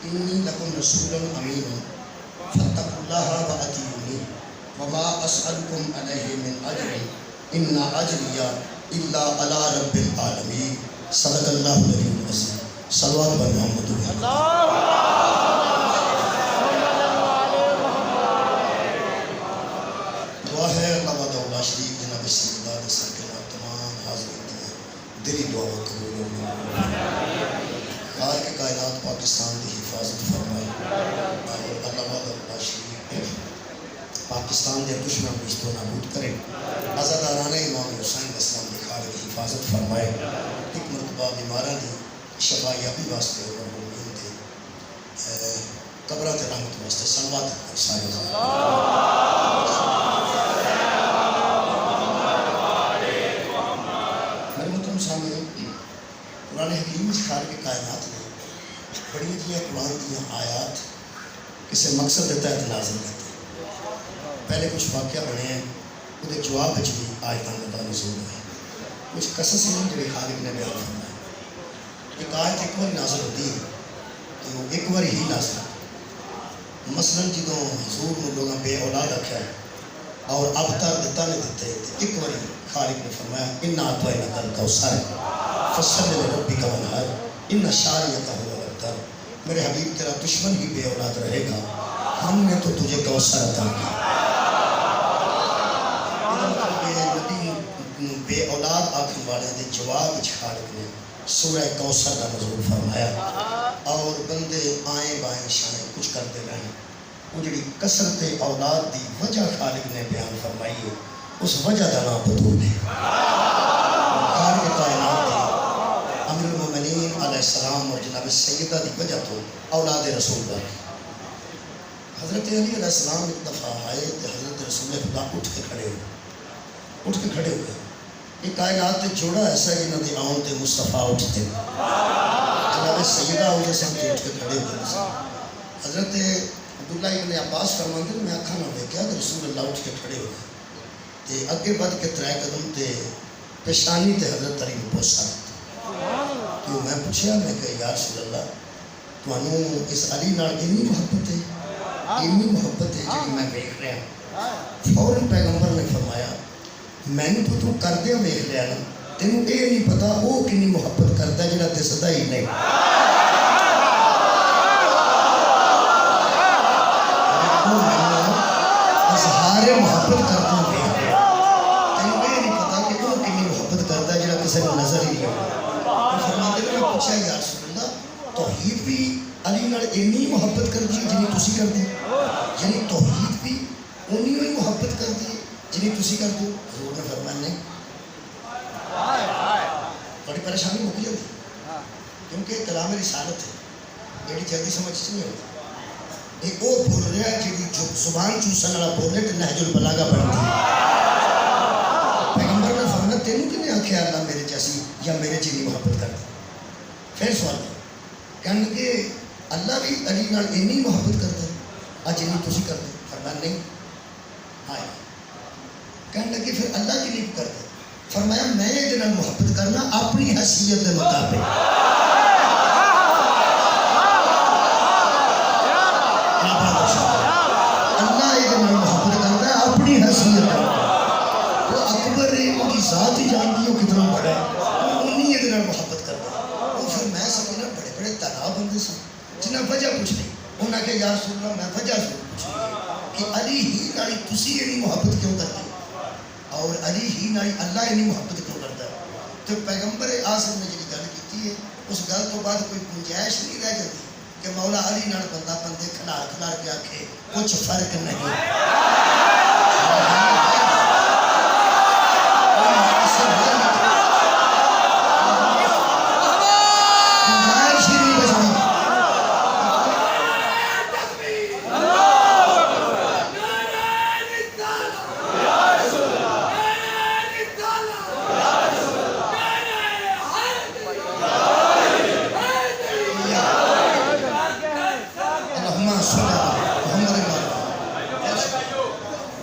انی لکم رسول امین فاتقوا اللہ وأطیعونی وما اسألکم علیہ من اجر ان اجریہ الا علی رب العالمین صدق اللہ العلی العظیم صلوات بر محمد دعا ہے اللہ وحدہ لا شریک جناب سیدہ سرکار تمام حاضرین دلی دعا قبول خار کے کائنات پاکستان کی حفاظت فرمائے اور اللہ وحدہ لا شریک پاکستان کے دشمن بھی اس کو نابود کرے آزادارانہ امام حسین اسلام کی خار کی حفاظت فرمائے ایک مرتبہ بیماران دی شفایابی واسطے اور مرحومین دے قبرات رحمت واسطے صلوات سارے میرے محترم سامنے قرآن حکیم اس خار کے کائنات نے بڑی جی قرآن کی آیات کسی مقصد دیتا ہے نازل کرتے پہلے کچھ واقعہ بنے ہیں وہ جواب بھی آیتاں کا نزول ہے کچھ قصص ہیں جو خالق نے بیان فرمایا ایک آیت ایک بار نازل ہوتی ہے تو ایک بار ہی نازل ہوتی مثلاً جدوں حضور نے لوگوں بے اولاد رکھا ہے اور اب تر دیتا نہیں دیتے ایک بار خالق نے فرمایا ان اعطیناک الکوثر فصل لربک وانحر ان شانئک هو الابتر میرے حبیب تیرا دشمن ہی بے اولاد رہے گا ہم نے تو تجھے کوثر عطا کیا بے اولاد آخر والے دے جواب خالق نے سورہ کوثر کا نزول فرمایا اور بندے آئیں بائیں شائیں کچھ کرتے رہے وہ جڑی کثرت اولاد دی وجہ خالق نے بیان فرمائی ہے اس وجہ کا نام بطول ہے خالق کائنات دی امیر المومنین علیہ السلام اور جناب سیدہ دی وجہ تو اولاد رسول اللہ حضرت علی علیہ السلام ایک دفعہ آئے تو حضرت رسول خدا اٹھ کے کھڑے ہوئے یہ کائنات تے جوڑا ایسا ہے جنہاں دی آن تے مصطفیٰ اٹھتے جناب سیدہ ہوئے سب تے اٹھ کے کھڑے ہوئے حضرت عبداللہ ابن عباس فرماندے میں آکھا نہ دیکھا کہ رسول اللہ اٹھ کے کھڑے ہوئے تے اگے بڑھ کے ترائے قدم تے پیشانی تے حضرت علی کو بوسا کیوں میں پوچھا میں کہ یا رسول اللہ تو انہوں اس علی نال اتنی محبت ہے جی میں دیکھ رہا فوراً پیغمبر نے فرمایا میں نے تو کر دیا دیکھ لیا نا تینوں یہ نہیں پتا وہ کنی محبت کرتا ہے جڑا دسدا ہی نہیں اظہار محبت کرتا دیکھ لیا تینوں یہ نہیں پتا کہ وہ کنی محبت کرتا ہے جڑا کسی کو نظر ہی نہیں فرماتے ہیں میں پوچھا یا رسول اللہ توحید بھی علی نال اتنی محبت کر دی جنہیں تسی کر دی یعنی توحید بھی انہی ہوئی محبت کر دی جنہیں تسی کر دو حضور نے فرمایا نہیں بڑی پریشانی ہو گئی کیونکہ کلام رسالت ہے بڑی جلدی سمجھ نہیں ہوتی ایک وہ بول رہا ہے جی زبان چوسن والا بولے تو نہج البلاغہ پڑھتی پیغمبر نے فرمایا تینوں کنے آنکھیں اللہ میرے جیسی یا میرے جنی محبت کر دی پھر سوال کہنے کہ اللہ بھی علی نال اتنی محبت کرتا ہے آج جنی تسی کر دے فرمایا نہیں آئے کہنے لگے پھر اللہ کی نہیں کرتے فرمایا میں یہ جنہاں محبت کرنا اپنی حیثیت کے مطابق اللہ یہ جنہاں محبت کرتا ہے اپنی حیثیت وہ اکبر ہے وہ کی ذات ہی جانتی ہے وہ کتنا بڑا ہے انہی یہ جنہاں محبت کرتا ہے وہ پھر میں سمجھنا بڑے بڑے تناب بندے سن جنہاں وجہ پوچھ نہیں انہوں نے کہا یا رسول اللہ میں وجہ ضرور پوچھ کہ علی ہی نالی تسی یہ محبت کیوں کرتے اور علی ہی نالی اللہ اتنی محبت کیوں کرتا ہے تو پیغمبر اعظم نے جی گل کی ہے اس گل تو بعد کوئی گنجائش نہیں رہ جاتی کہ مولا علی نال بندہ بندے کھلار کے آکھے کچھ فرق نہیں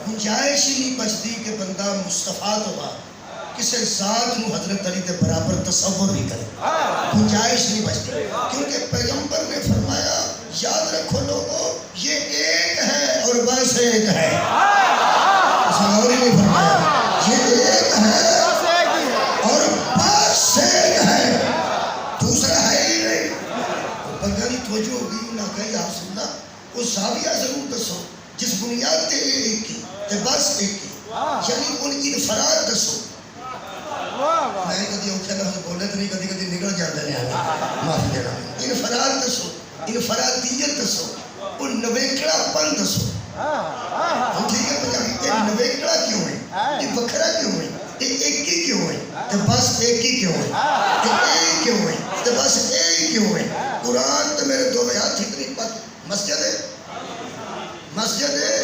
گنجائش ہی نہیں بچتی کہ بندہ مصطفیٰ تو بعد کسی ذات نو حضرت علی کے برابر تصور نہیں کرے گنجائش نہیں بچتی کیونکہ پیغمبر نے فرمایا دیکھو لوگوں یہ ایک ہے اور بس ایک ہے، اور ہی نہیں فرمایا یہ ایک ہے اور بس ایک ہے، دوسرا ہے ہی نہیں۔ بندہ نہیں توجہ ہوگی نہ کہ یا رسول اللہ وہ زاویہ ضرور دسو جس بنیاد تے ایک کی تے بس ایک کی، یعنی ان انفراد دسو۔ میں کدی اوکھے لفظ بولے تو نہیں، کدی کدی نکل جاتے ہیں، معافی دینا۔ انفراد دسو، انفرادیت دسو، اور نویکڑا پن دسو۔ ٹھیک ہے پنجابی، یہ نویکڑا کیوں ہے، یہ وکھرا کیوں ہے، یہ ایک ہی کیوں ہے، تے بس ایک ہی کیوں ہے، یہ ایک کیوں ہے، تے بس ایک کیوں ہے۔ قرآن تے میرے دو ہاتھ اتنی پاک مسجد ہے، مسجد ہے،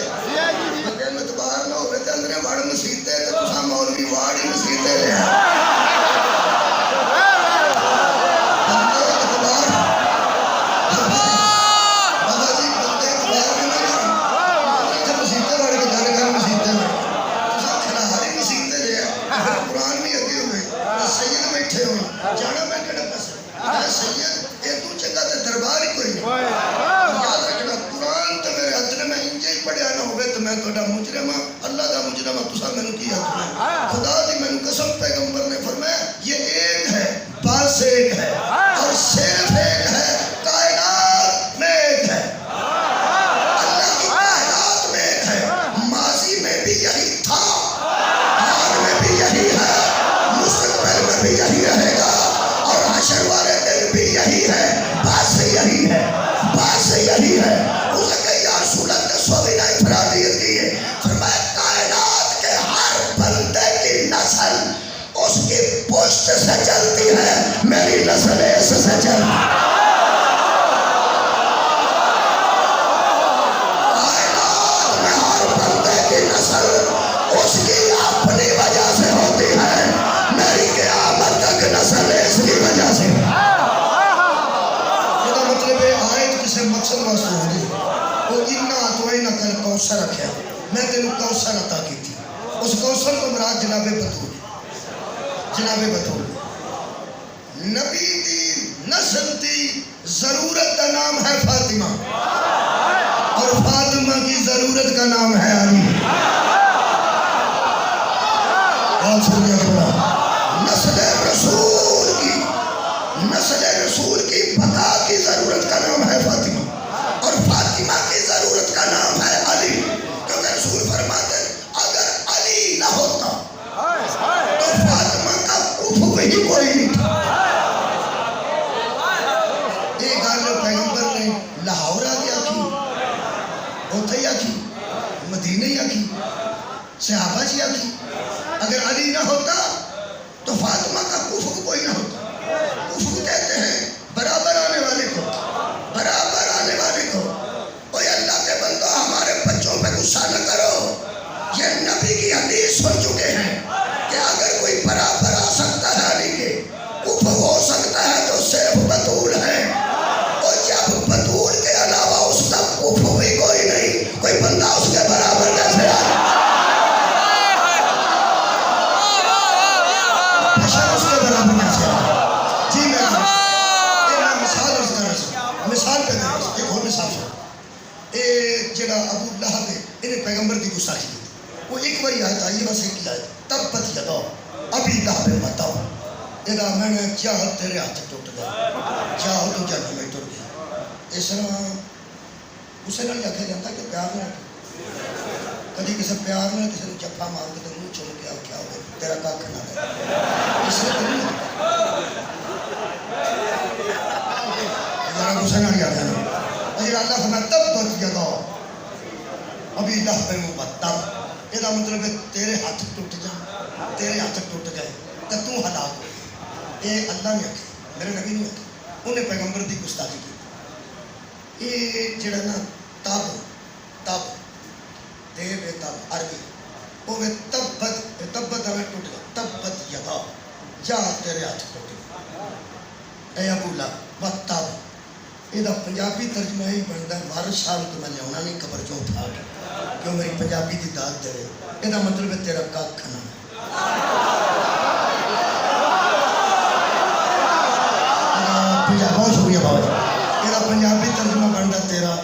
بندے میں تو باہر نہ ہوئے تے اندرے وڑ مسیتے تے تساں مولوی واڑ ہی مسیتے رہے۔ جانا میں کہنا پسند ہے سید یہ تو چنگا تے دربار ہی کوئی نہیں۔ یاد رکھنا قرآن تے میرے حضرت میں انجے ہی پڑھیا نہ ہوئے تو میں توڑا مجرمہ، اللہ دا مجرمہ تسا میں نے کیا تمہیں۔ خدا دی میں نے قسم پیغمبر نے فرمایا یہ ایک ہے، بس ایک ہے اور صرف ایک ہے، کائنات میں ایک ہے، اللہ کی کائنات میں ایک ہے۔ ماضی میں بھی یہی تھا، حال میں بھی یہی ہے، مستقبل میں بھی یہی رہے گا، حشر والے دن بھی یہی ہے، بس یہی ہے، بس یہی ہے۔ اسے کہ یا رسول اللہ دسو بھی نہ افرادیت کی ہے، فرمایا کائنات کے ہر بندے کی نسل اس کی پشت سے چلتی ہے، میری نسل اس سے چلتی ہے۔ کائنات میں ہر بندے کی نسل اس کی اپنی وجہ سے ہوتی ہے، میری قیامت تک نسل اس کی وجہ سے۔ یہ مطلب ہے آیت کسی مقصد واسطے ہوگی، وہ اتنا تو اینا کل کوثر رکھیا، میں تینوں کوثر عطا کی تھی، اس کوثر کو مراد جناب بطول، جناب بطول نبی دی نسل دی ضرورت کا نام ہے فاطمہ، اور فاطمہ کی ضرورت کا نام ہے علی۔ بہت سنیا تھوڑا نسل رسول کی، نسل رسول کی بقا کی ضرورت کا نام ہے فاطمہ، اور فاطمہ کی ضرورت کا نام ہے علی، کیونکہ رسول فرماتے ہیں اگر علی نہ ہوتا تو فاطمہ کا کفو ہی کوئی نہیں تھا۔ یہ گل پیغمبر نے لاہور آ کے آکھی، اوتھے ہی آکھی، مدینہ ہی آکھی، صحابہ جی آکھی، اگر علی نہ ہوتا تو فاطمہ کا کفر کوئی نہ ہوتا۔ کفر کہتے ہیں برابر آنے والے کو، برابر آنے والے کو۔ اوہ اللہ کے بندو ہمارے بچوں پہ غصہ نہ کرو، یہ نبی کی حدیث سن چکے ہیں کہ اگر کوئی برابر آ سکتا ہے علی کے، کفر ہو سکتا ہے تو صرف بطول ہے، اور جب بطول کے علاوہ اس کا کفر بھی کوئی نہیں، کوئی بندہ اس کے برابر کیسے آئے؟ اس کے برابر کیسے آئے؟ جی میں مثال اس طرح سے مثال پہ دیں، ایک اور مثال سے ایک جڑا ابو لہب ہے، انہیں پیغمبر کی گستاخی کی تھی، وہ ایک باری آیت آئی بس ایک آیت تبت یدا ابی لہب متاب، ادا میں نے چاہت تیرے ہاتھ ٹوٹ گیا، چاہت تو جنت میں ٹوٹ گیا۔ اس طرح اسے نہ آکھا جاتا کہ پیار نہ کدی کسی پیار نہ کسی نے جفا مار کے منہ چوم کے کیا ہوئے تیرا کاکھ نہ رہے، اس نے کبھی نہیں ذرا غصہ نہ آ جانا۔ اگر اللہ فرماتا تبت یدا ابی لہب متاب، یہ مطلب ہے تیرے ہاتھ ٹوٹ جا، تیرے ہاتھ ٹوٹ گئے تو تو ہلاک ہو۔ یہ اللہ نے آکھا، میرے نبی نے آکھا، انہیں پیغمبر دی گستاخی کی۔ یہ جڑا نا تب تب دے بے تب عربی وہ تبت تبت ہمیں ٹوٹ گیا، تبت یدا یا تیرے ہاتھ ٹوٹ گیا، اے ابو لہب متاب۔ یہ پنجابی ترجمہ ہی بنتا ہے وارث صاحب تو میں لیاؤنا نہیں قبر چوں اٹھا کے کیوں میری پنجابی دی داد دے، یہ مطلب ہے تیرا کاکھ نہ۔ بہت شکریہ بابا جی، یہ پنجابی ترجمہ بنتا تیرا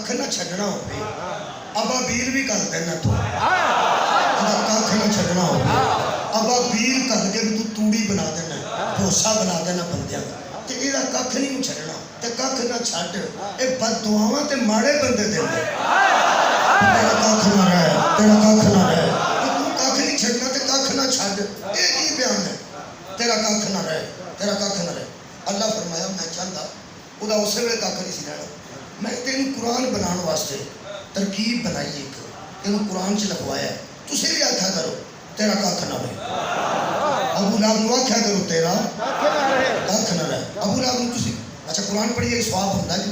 ਕੱਖ ਨਾ ਛੱਡਣਾ ਹੋਵੇ ਅਬਾਬੀਲ ਵੀ ਕਰ ਦੇਣਾ ਤੂੰ ਇਹਦਾ ਕੱਖ ਨਾ ਛੱਡਣਾ ਹੋਵੇ ਅਬਾਬੀਲ ਕਰ ਕੇ ਵੀ ਤੂੰ ਤੂੜੀ ਬਣਾ ਦੇਣਾ ਭੋਸਾ ਬਣਾ ਦੇਣਾ ਬੰਦਿਆਂ ਦਾ ਤੇ ਇਹਦਾ ਕੱਖ ਨਹੀਂ ਛੱਡਣਾ ਤੇ ਕੱਖ ਨਾ ਛੱਡ ਇਹ ਬਦਦੁਆਵਾਂ ਤੇ ਮਾੜੇ ਬੰਦੇ ਦਿੰਦੇ ਤੇਰਾ ਕੱਖ ਨਾ ਰਹਿ ਤੇਰਾ ਕੱਖ ਨਾ ਰਹਿ ਤੂੰ ਕੱਖ ਨਹੀਂ ਛੱਡਣਾ ਤੇ ਕੱਖ ਨਾ ਛੱਡ ਇਹ ਕੀ ਬਿਆਨ ਹੈ ਤੇਰਾ ਕੱਖ ਨਾ ਰਹਿ ਤੇਰਾ ਕੱਖ ਨਾ ਰਹਿ ਅੱਲਾ ਫਰਮਾਇਆ ਮੈਂ ਚਾਹੁੰਦਾ ਉਹਦਾ ਉਸੇ ਵੇਲੇ ਕੱਖ ਨਹੀਂ ਸੀ ਰਹਿਣਾ ਮੈਂ ਤੈਨੂੰ ਕੁਰਾਨ ਬਣਾਉਣ ਵਾਸਤੇ ਤਰਕੀਬ ਬਣਾਈ ਇੱਕ ਤੈਨੂੰ ਕੁਰਾਨ 'ਚ ਲਿਖਵਾਇਆ ਤੁਸੀਂ ਵੀ ਆਖਿਆ ਕਰੋ ਤੇਰਾ ਕੱਖ ਨਾ ਰਹੇ ਅਬੂ ਲਾਬ ਨੂੰ ਆਖਿਆ ਕਰੋ ਤੇਰਾ ਕੱਖ ਨਾ ਰਹੇ ਅਬੂ ਲਾਬ ਨੂੰ ਤੁਸੀਂ ਅੱਛਾ ਕੁਰਾਨ ਪੜ੍ਹੀਏ ਸਵਾਬ ਹੁੰਦਾ ਜੀ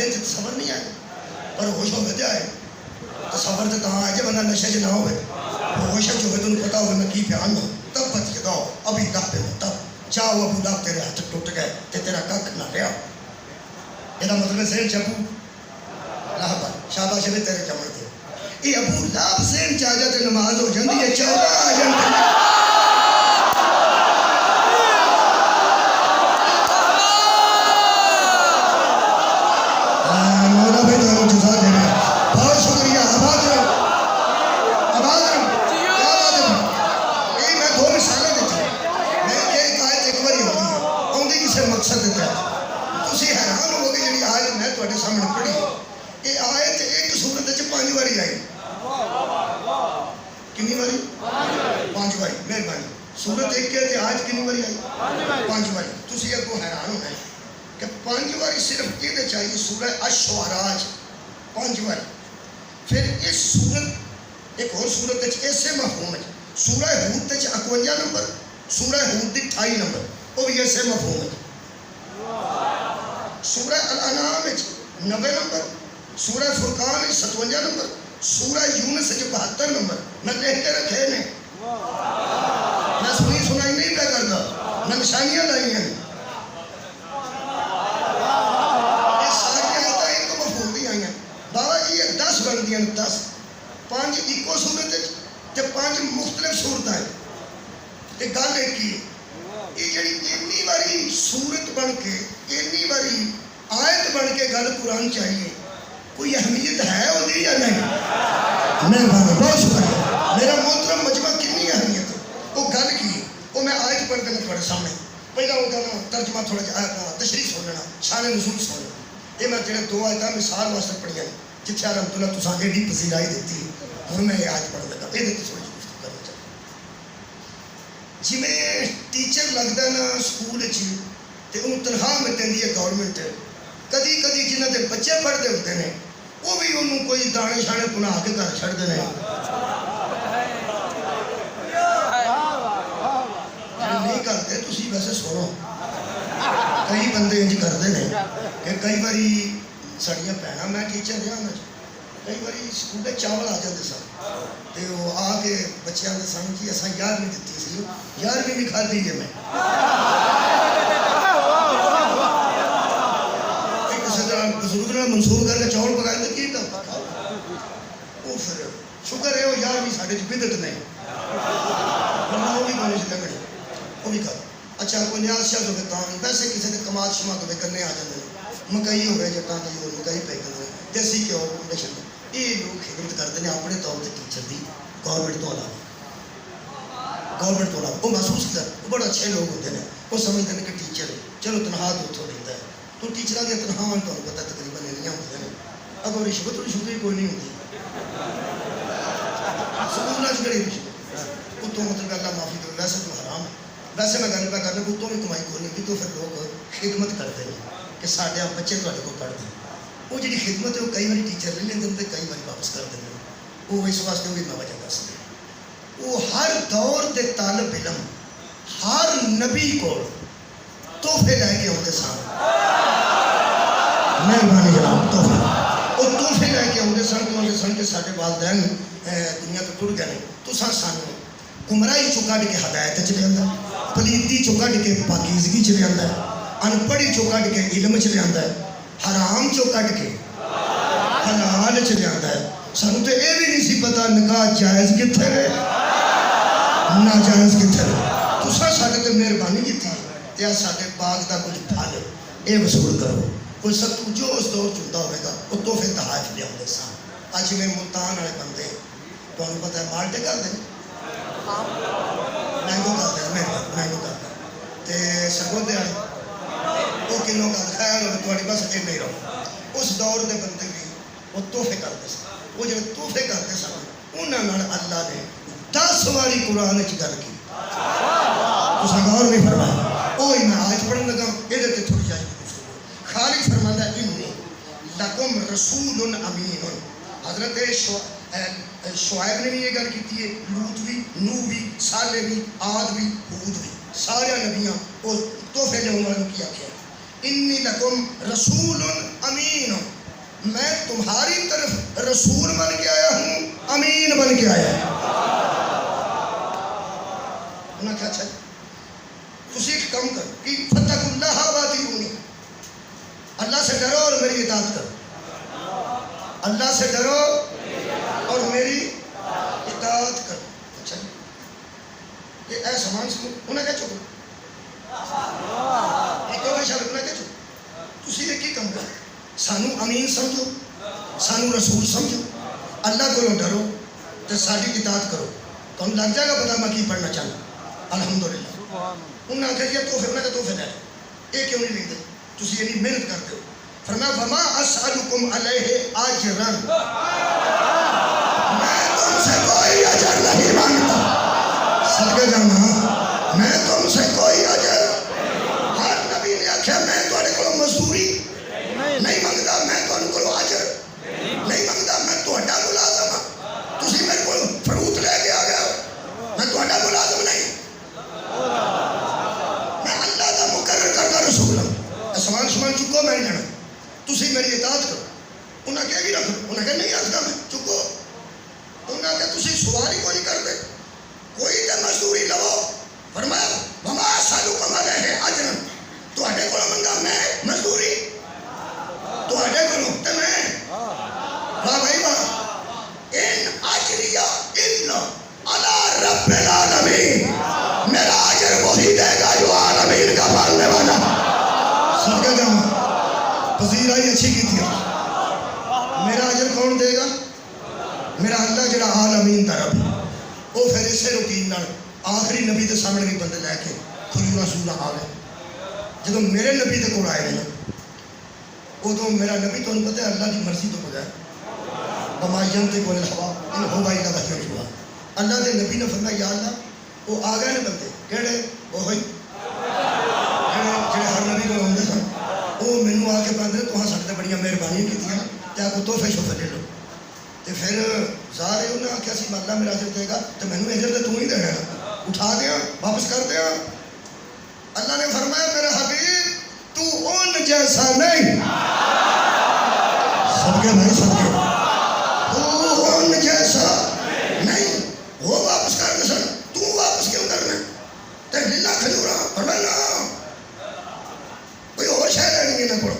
ذہن سے تصور نہیں آئے پر ہوش ہو گیا ہے تصور تو کہاں آئے جب بندہ نشے نہ ہوئے ہوش جو ہے تمہیں پتا ہوگا میں کی پیان ہوں تب بچ کے داؤ ابھی لب پہ ہوں تب جاؤ ابو لب تیرے ہاتھ ٹوٹ گئے تے تیرا ککھ نہ لیا یہ مطلب ذہن چبو لہبا شاباش بھی تیرے چمڑ دے یہ ابو لب ذہن چاہ جاتے نماز ہو جاندی ہے 14 جنتے سورت ایک کے آج کنی باری آئی 5 باری تسی اگو حیران ہونا ہے کہ 5 باری صرف یہ چاہیے سورہ الشعراء 5 باری پھر اس سورت ایک اور سورت ایسے مفہوم ہے سورہ ہود 51 نمبر سورہ ہود 28 نمبر وہ بھی ایسے مفہوم ہے سورہ الانعام 90 نمبر سورہ فرقان 57 نمبر سورہ یونس 72 نمبر میں لکھ کے رکھے نے میں سنائی نہیں پہ کرتا میں نشانیاں لائی ہیں یہ ساری آیتیں ان کو مفہوم بھی آئی ہیں بابا جی یہ 10 بن دیا 10 5 ایکو صورت تے 5 مختلف صورتیں یہ گل ایک کی یہ جڑی اتنی باری صورت بن کے اتنی باری آیت بن کے گل قرآن چاہیے کوئی اہمیت ہے وہ دی یا نہیں مہربانی بہت شکریہ میرا محترم مجمع کنی اہمیت ہے وہ گل کی وہ میں آیت پڑھ دینا تھوڑے سامنے پہلا وہ کہنا ترجمہ تھوڑا جہا تشریح سن لینا شان نزول سن لینا یہ میں تیرے 2 آیتیں مثال واسطے پڑھیا ہیں جتھے الحمد للہ تساں ایڈی پذیرائی دیتی ہوں میں یہ آیت پڑھ لگا یہ دیکھ تھوڑی جی گفتگو کرنا چاہتا جی میں ٹیچر لگتا ہے نا سکول تے انہوں تنخواہ میں دینی ہے گورنمنٹ کدی کدی جنہاں دے بچے پڑھتے ہوتے ہیں وہ بھی انہوں کوئی دانے شانے پنا کے گھر چھڑ دینے نہیں کرتے تسی ویسے سنو کئی بندے انج کرتے ہیں کہ کئی باری سڑیاں پہنا میں ٹیچر رہا نا کئی باری سکول میں چاول آ جاتے سن تے وہ آ کے بچیاں دے سن جی اساں 11ویں دتی سی 11ویں بھی کھا دی ہے میں بزرگ نے منصور کر کے چاول پکائے تو کی تھا وہ پھر شکر ہے وہ 11ویں ساڈے چ بدعت نہیں ورنہ وہ بھی گانے سے لگنے وہ بھی کر اچھا کوئی نیاز شاید ہوگی تاں ویسے کسی نے کمال شمال ہوئے کرنے آ جاتے ہیں مکئی ہوئے جٹاں کی ہو مکئی پہ کرنے دیسی کے اور کنڈیشن یہ لوگ خدمت کرتے ہیں اپنے طور پہ ٹیچر دی گورنمنٹ تو علاوہ وہ محسوس کر وہ بڑے اچھے لوگ ہوتے ہیں وہ سمجھتے ہیں کہ ٹیچر چلو تنخواہ تو اتوں دیتا ہے تو ٹیچر کی تنخواہ تمہیں پتا تقریباً نہیں ہوتی ہیں اگر رشوت بھی کوئی نہیں ہوتی سکول جڑی رشوت اتوں مطلب اللہ معافی دو ویسے تو حرام ہے ویسے میں گل پہ کرنا اتوں بھی کمائی کوئی نہیں تو پھر لوگ خدمت کرتے ہیں کہ سارے بچے تھوڑے کو پڑھتے ہیں وہ جی خدمت ہے وہ کئی باری ٹیچر لے لیں تے کئی باری واپس کر دیں وہ اس واسطے وہ بھی میں وجہ دس دیں وہ ہر دور کے طالب علم ہر نبی کو تحفے لے کے آتے سن مہربانی جناب تحفے وہ تحفے لے کے آتے سن کہ سارے والدین دنیا تو ٹر گئے تو سانو گمراہی چو کڈ کے ہدایت چ لیا پلیتی چو کڈ کے پاکیزگی چ لیا انپڑھی چو کڈ کے علم چ لیا حرام چو کڈ کے حلال چ لیا سانو تو یہ بھی نہیں سی پتا نکاح جائز کتنے رہے ناجائز کتنے رہے تساں ساڈے تے مہربانی کیتی تے ساڈے باغ دا کچھ پھل یہ وصول کرو کوئی ستو جو اس دور چلتا ہوئے گا وہ تحفے تحائف لیا ہوتے سن اج میں ملتان والے بندے تمہیں پتہ ہے مالٹے کر دیں مینگو کرتے ہیں مینگو کرتے تے سرگودے والے وہ کلو کا خیال ہوئے تھوڑی بس یہ نہیں رہو اس دور دے بندے بھی وہ تحفے کرتے سن وہ جب تحفے کرتے سن انہوں نے اللہ نے 10 واری قرآن چ گل کی اس نے غور بھی فرمایا وہی میں آج پڑھن لگا یہ تھوڑی جائے خالق فرماتا ہے انی لکم رسول امین حضرت شعیب نے بھی یہ گل کی ہے لوط بھی نوح بھی صالح بھی عاد بھی ہود بھی سارے نبیاں وہ تحفے نے انہوں نے کیا کیا انی لکم رسول امین، میں تمہاری طرف رسول بن کے آیا ہوں، امین بن کے آیا ہوں۔ انہوں نے کہا اچھا تسی ایک کم کرو کہ فتقوا اللہ واتقونی، اللہ سے ڈرو اور میری اطاعت کرو، اللہ سے ڈرو اور میری اطاعت کرو۔ اچھا یہ اے سامان سنو، انہیں کہا چکو ایک تو شاید انہیں کہا چکو تسی ایک ہی کم کرو، سانو امین سمجھو، سانو رسول سمجھو، اللہ کو ڈرو تو ساری اطاعت کرو، تو ہم لگ جائے گا پتا میں کی پڑھنا چاہنا۔ الحمدللہ انہوں نے کہا یہ توحفے، انہوں نے کہا توحفے لے یہ کیوں نہیں لکھتے تسی یعنی محنت کرتے ہو۔ فرمایا وما اسألکم علیہ اجرا، میں تم سے کوئی اجر نہیں مانگتا، صدقے جانا میں تم سے کوئی اجر، ہر نبی نے آکھیا میں تواڈے کولوں مزدوری نہیں منگتا، میں تواڈے کولوں اجر نہیں منگتا، میں تواڈا ملازم ہاں، تسی میرے کولوں فروٹ لے کے آ گئے ہو، میں تواڈا ملازم نہیں، میں اللہ دا مقرر کردہ رسول ہوں، سامان شمان چکو میں نہیں جانا، تسی میری اطاعت کرو۔ انہاں کہا کہ رکھو، انہاں کہا نہیں رکھتا میں، چکو، انہاں کہا تسی سواری کو نہیں کرتے، کوئی تے مزدوری لو۔ فرمایا وما اسألکم علیہ اجرا، تواڈے کولوں منگا میں مزدوری، تواڈے کولوں تے میں، واہ بھائی واہ، ان اجریہ الا علی رب العالمین، میرا اجر وہی دے گا جو عالمین کا پالنے والا۔ صدقہ جاؤں پذیرائی اچھی کی تھی، میرا اجر کون دے گا؟ میرا اللہ جڑا عالمین دا رب، وہ پھر اسے روٹین نال آخری نبی دے سامنے بھی بندے لے کے کھجورا سورا آ گئے، جب میرے نبی دے کول آئے نا ادو میرا نبی تو پتہ ہے اللہ کی مرضی تو بغیر وما ینطق عن الہویٰ ان ہو الا وحی یوحیٰ، اللہ دے نبی نے فرمایا یا اللہ وہ آ گئے نے بندے کہڑے وہی جڑے ہر نبی کو آتے سن، وہ مینوں آ کے پاندے تہاں ساڈے بڑیاں مہربانیاں کیتیاں تے کوئی تحفے شوفے لے لو، تے پھر ظاہر ہے انہوں نے آخیا سی اللہ میرا اجر دے گا تو مینوں اجر تے تو ہی دینا، اٹھا دیا واپس کر دیا۔ اللہ نے فرمایا میرے حبیب تو ان جیسا نہیں، صدقے بھائی صدقے، تو ان جیسا نہیں، وہ واپس کر دے سن تو واپس کیوں کرنا تے لیلا کھجورا، فرمایا نا کوئی اور شے لینی ہے نہ کوئی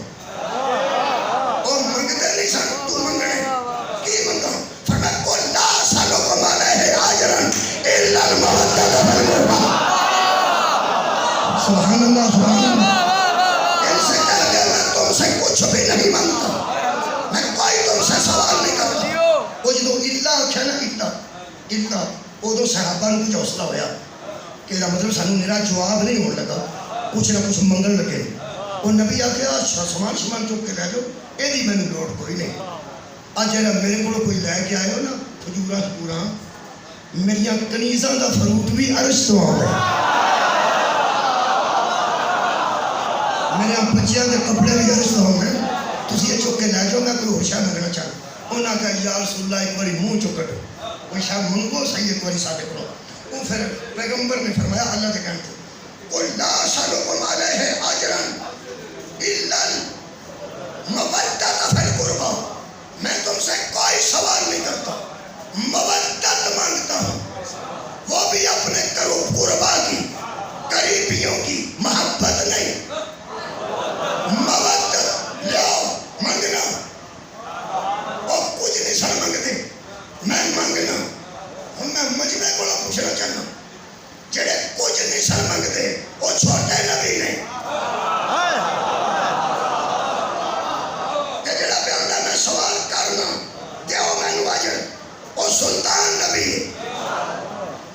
اور منگتے نہیں سن تو منگنے کی منگا، فرمایا قل لا اسألکم علیہ اجرا الا المودۃ فی القربی، سبحان اللہ سبحان اللہ، ان سے کہہ دیا میں تم سے کچھ بھی نہیں مانگتا، میں کوئی تم سے سوال نہیں کرتا۔ وہ جدو اللہ آکھیا نا اللہ ادو صحابہ نے کچھ حوصلہ ہویا کہ مطلب سانو میرا جواب نہیں ہونے لگا، کچھ نہ کچھ منگن لگے، وہ نبی آکھیا سامان شمان چک کے لے جاؤ، یہ مینوں لوڑ کوئی نہیں، اج جڑا میرے کو کوئی لے کے آئے ہو نا کھجورا کھجورا میریاں کنیزاں دا فروٹ بھی عرش تو آ گیا، میرے بچیاں دے کپڑے بھی عرش تو آ گئے، تسی یہ چک کے لے جاؤ، میں کوئی اور شاہ منگنا چاہتا۔ انہاں کہا یا رسول اللہ ایک باری منہ چکٹ کوئی شاہ منگو صحیح ایک باری سادے کرو، وہ پھر پیغمبر نے فرمایا اللہ کے کہتے قل لا اسألکم علیہ اجرا الا المودۃ فی القربی، میں تم سے کوئی سوال نہیں کرتا، مودت مانگتا ہوں، وہ بھی اپنے قربا کی قریبیوں کی محبت نہیں، مودت لو مانگنا، وہ کچھ نہیں سن مانگتے، میں مانگنا ہوں، میں مجمع کو پوچھنا چاہنا جڑے کچھ نہیں سن مانگتے وہ چھوٹے نبی نے، جڑا پیاندا میں سوال کرنا دیو مینوں اجر، وہ سلطان نبی،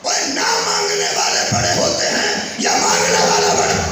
وہ نہ مانگنے والے بڑے ہوتے ہیں یا مانگنے والا بڑا؟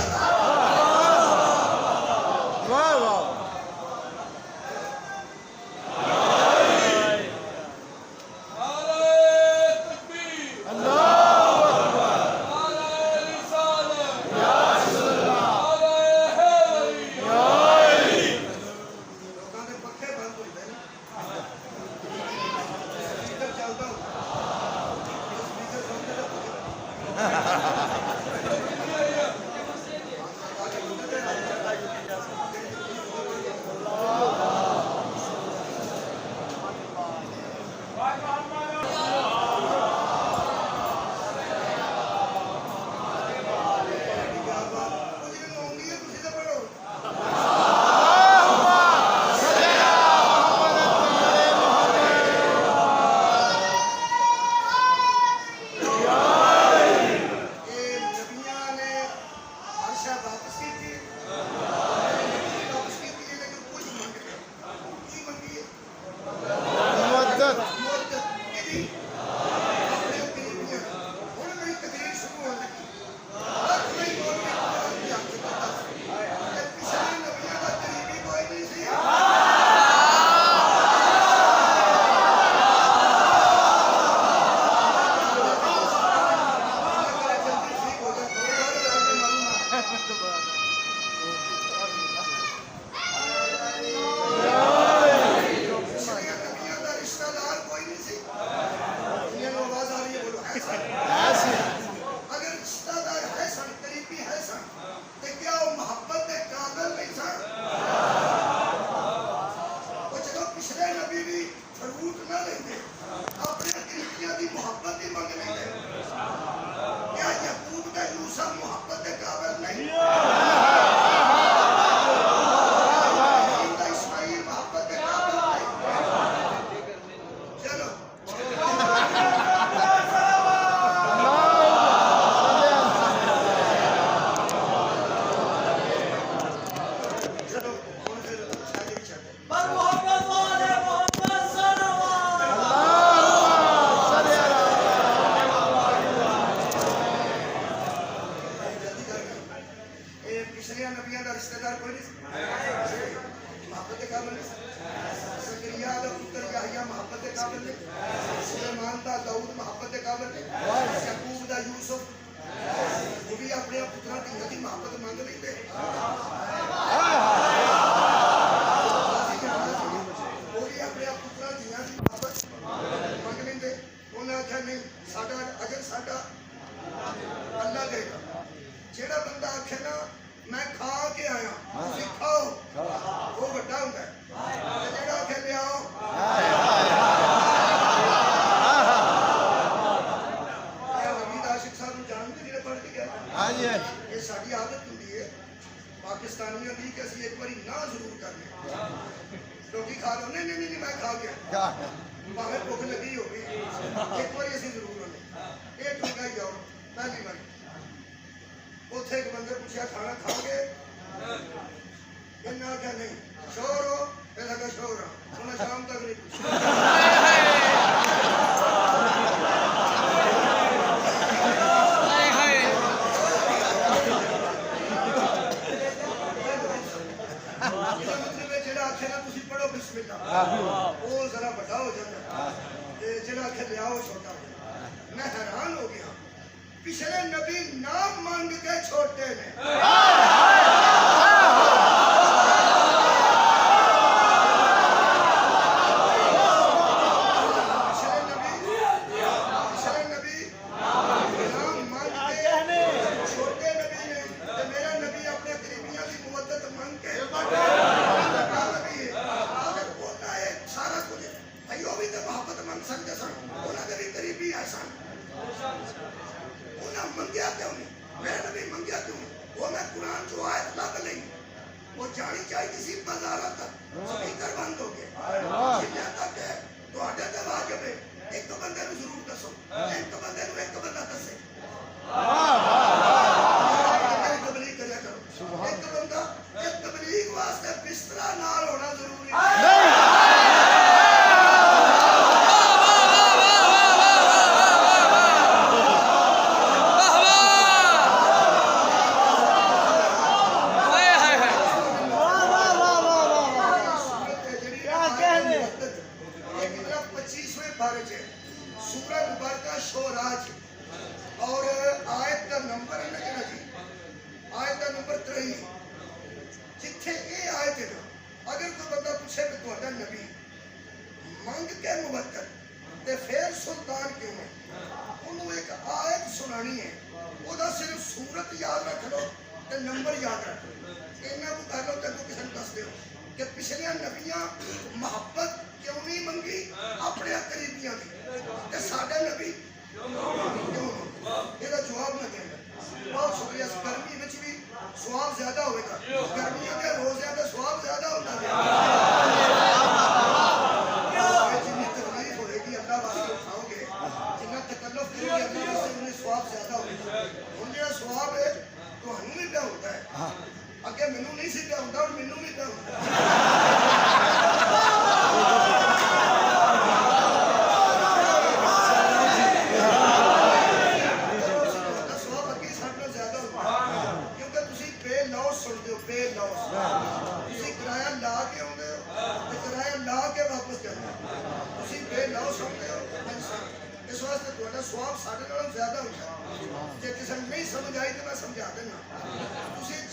سواب سارے زیادہ ہوتا ہے. جی کسی نے نہیں سمجھ آئی تو میں سمجھا دینا.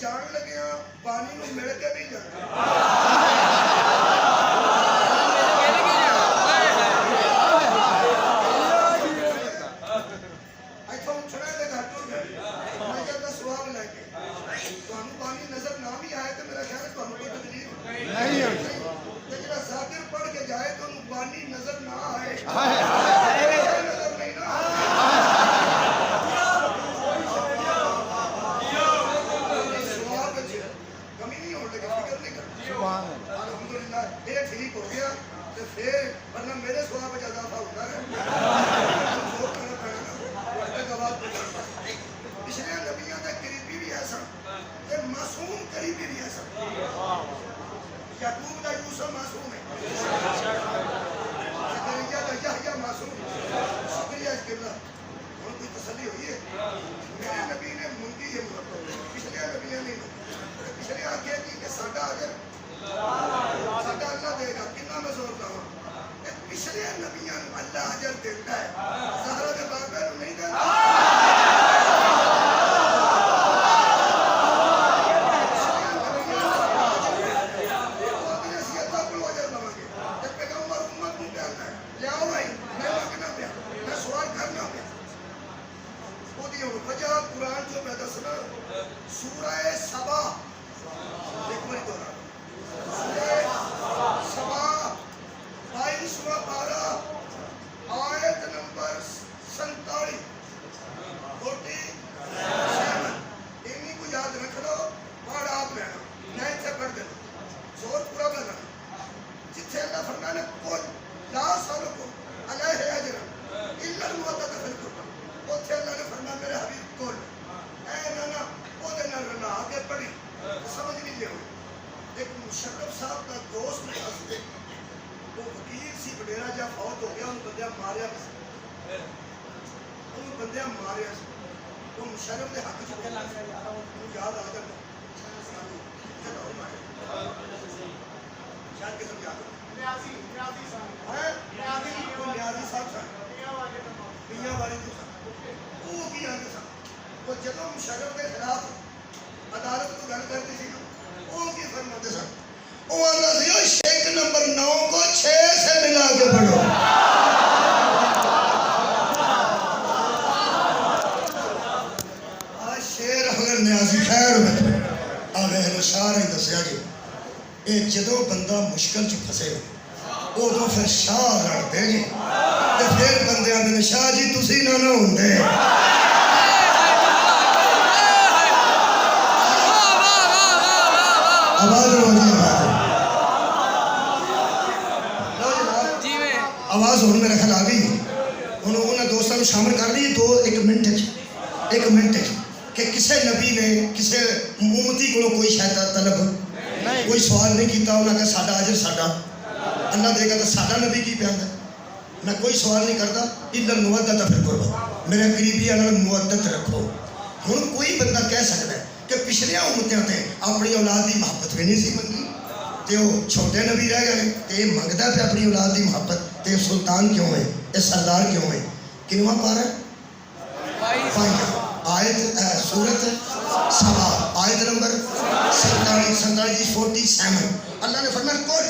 ਜਾਣ ਲੱਗਿਆ ਪਾਣੀ ਨੂੰ ਮਿਲ ਕੇ ਵੀ ਜਾਣਾ। ਇੱਥੋਂ ਉੱਠਣਾ ਤੇ ਘੱਟ ਹੋ ਜਾਣਾ ਨਜ਼ਰ ਦਾ ਸਵਾਬ ਲੈ ਕੇ। ਤੁਹਾਨੂੰ ਪਾਣੀ ਨਜ਼ਰ ਨਾ ਵੀ ਆਏ ਤੇ ਮੇਰਾ ਖਿਆਲ ਤੁਹਾਨੂੰ ਕੋਈ ਤਕਲੀਫ ਨਹੀਂ ਹੋਣੀ। ਤੇ ਜਿਹੜਾ ਜ਼ਾਕਿਰ ਪੜ੍ਹ ਕੇ ਜਾਏ ਤੇ ਉਹਨੂੰ ਪਾਣੀ ਨਜ਼ਰ ਨਾ ਆਏ, ਨਜ਼ਰ ਨਹੀਂ ਨਾ ਸਵਾਬ ਵਿੱਚ ਕਮੀ ਨਹੀਂ ਹੋਣ ਲੱਗੀ, ਫਿਕਰ ਨਹੀਂ ਕਰਨੀ। الحمدللہ یہ ٹھیک ہو گیا تو پھر ورنہ میرے سواب میں اضافہ ہوتا ہے۔ پچھلے نبیوں کے قریبی بھی ایسا تے معصوم قریبی بھی ایسا۔ یعقوب کا یوسف معصوم ہے، زکریا کا یحییٰ معصوم ہے۔ شکریہ اس قبلہ ہم کوئی تسلی ہوئی ہے۔ میرے نبی نے منگی ہے محبت، پچھلے نبیوں نے پچھلے آگے کی کہ ساڈا اگر ساڈا اللہ دے گا کتنا میں زور لاؤں۔ پچھلے نبیوں اللہ اجر دیتا ہے، زہرا کے بابے کو نہیں دیتا۔ قرآن جو میں دسنا سورہ سبا ایک بار دوہرا سورہ سبا 22واں پارہ آیت نمبر 47 انہی کو یاد رکھ لو، پڑھ آپ لینا، میں اتنے پڑھ دینا، زور پورا لگا جتھے اللہ فرمایا نے کل لا سالکم علیہ اجر الا المودۃ فی القربى، اتھے اللہ نے فرمایا میرے حبیب کول اے نانا وہ دے نال رلا آگے پڑھی سمجھ نہیں لے ہوئی۔ ایک مشرف صاحب کا دوست تھا، وہ وکیل سی، وڈیرا جا فوت ہو گیا، ان بندیاں ماریا سی، وہ مشرف دے حق چ بولنا سی، یاد آ جاتا شاید کسم یاد نیازی صاحب سن، میاں والی تو سن، وہ کی آتے سن، وہ جدوں مشرف کے خلاف عدالت کو گل کرتی سی وہ کی فرماتے سن، وہ آتا سی شیک نمبر 9 کو 6 سے ملا کے پڑھو۔ آج شیر اگر نیازی خیر میں آگے شاہ نے دسیا جی یہ جدوں بندہ مشکل چ پھسے ادو پھر شاہ لڑتے جی تے پھر بندے آتے ہیں شاہ جی تسی نہ ہوندے۔ آواز آواز ہوں میرا خیال آ گئی، انہوں دوستوں کو شامل کر لی ایک منٹ کہ کسے نبی نے کسے امتی کو کوئی شاید طلب کوئی سوال نہیں کیتا، انہوں نے کہا ساڈا اجر ساڈا اللہ دے گا تو ساڈا نبی کی پیاندا، میں کوئی سوال نہیں کرتا الا المودۃ فی القربى، میرے قریبیاں نال مودت رکھو۔ ہن کوئی بندہ کہہ سکتا ہے کہ پچھلیاں امتیاں تے اپنی اولاد دی محبت بھی نہیں سی منگی تے وہ چھوٹے نبی رہ گئے تے منگدا پہ اپنی اولاد دی محبت تے سلطان کیوں ہے، اے سردار کیوں ہے؟ کنواں پارہ 22 آیت سورت سبا آیت نمبر 47 اللہ نے فرمایا کل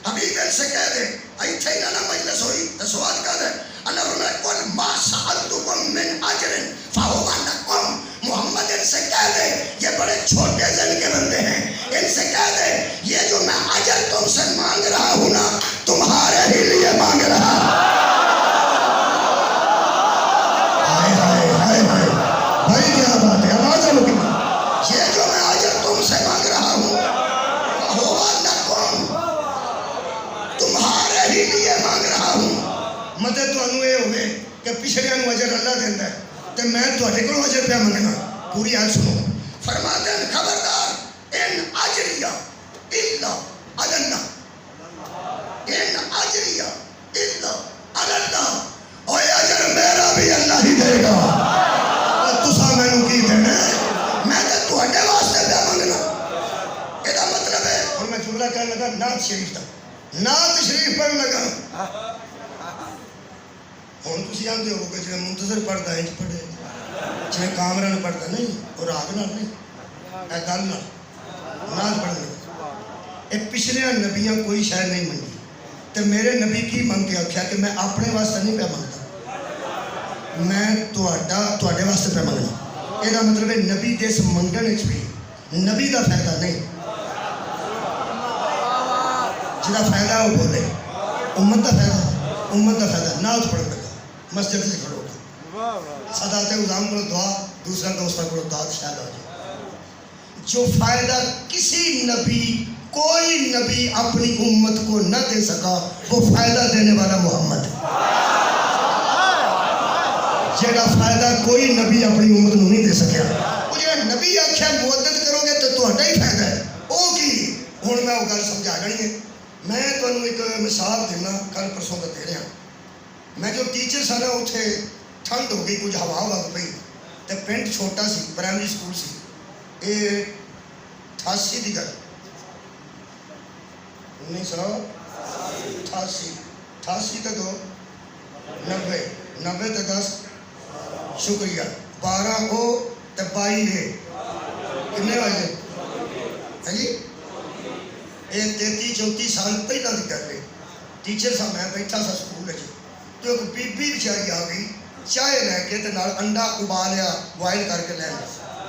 حبیب سے کہہ دے ایتھے ہی نہ مجلس ہوئی تو سوال کر دے، اللہ فرمایا کل ما سألتکم من اجر فہو لکم، محمد ان سے کہہ دے یہ بڑے چھوٹے ذہن کے بندے ہیں، ان سے کہہ دے یہ جو میں اجر تم سے مانگ رہا ہوں نا تمہارے ہی لیے مانگ رہا۔ بھائی کیا بات ہے، آواز ہے لوگوں، یہ جو میں اجر تم سے مانگ رہا ہوں فہو لکم، تمہارے ہی لیے مانگ رہا ہوں۔ مدد تو انو یہ ہوئے کہ پچھلے انو اجر اللہ دیندہ ہے تو میں تو اٹھے کو اجر پہ مانگنا۔ پوری آج سنو، فرماتے ہیں خبردار ان اجریہ الا اللہ، ان اجریہ الا اللہ، اور اجر میرا بھی اللہ ہی دے گا، تسا میں نو کی دینا میں تو اٹھے واسطے پہ مانگنا۔ یہ مطلب ہے، اور میں جملہ کہنے لگا نعت شریف تھا، نعت شریف پڑھ لگا ہوں تھی جانتے ہو کہ جنہیں منتظر پڑھتا ہے پڑھے جنہیں کامران پڑھتا نہیں اور آگ نہ نہیں گل نہ پڑھنے یہ پچھلے نبیاں کوئی شاید نہیں منگی تو میرے نبی کی منگ کے آخیا کہ میں اپنے واسطے نہیں پہ منگتا میں تواڈے واسطے پہ منگنا یہ مطلب ہے نبی دے اس منگن بھی نبی دا فائدہ نہیں جہاں فائدہ ہے وہ بولے امت دا فائدہ نعت پڑھن لگا مسجد سے کھڑو گا صدات عظام کو دعا دوسرا دوستوں کو دعا شاید آ جائے جو فائدہ کسی نبی کوئی نبی اپنی امت کو نہ دے سکا وہ فائدہ دینے والا محمد ہے جہاں فائدہ کوئی نبی اپنی امت کو نہیں دے سکیا وہ جہاں نبی آخیا مدد کرو گے تو تہاڈا ہی فائدہ ہے وہ کی ہوں میں وہ گل سمجھا لینی ہے میں تمہیں ایک مثال دینا کل پرسوں کا دے رہا میں جو ٹیچر سا نا اتنے ٹھنڈ ہو گئی کچھ ہوا وگ پئی تو پنڈ چھوٹا سی پرائمری سکول سی یہ 88 کی گل 1988 تو 2 90 90 تو 10 شکریہ 12 او تو 22 ہے کنے بجے ہاں جی یہ 33-34 سال پہلے کی گل ہے ٹیچر سا میں بیٹھا سا سکول تو ایک بی بیچاری آ گئی چائے لے کے نال انڈا ابالیا بوائل کر کے لے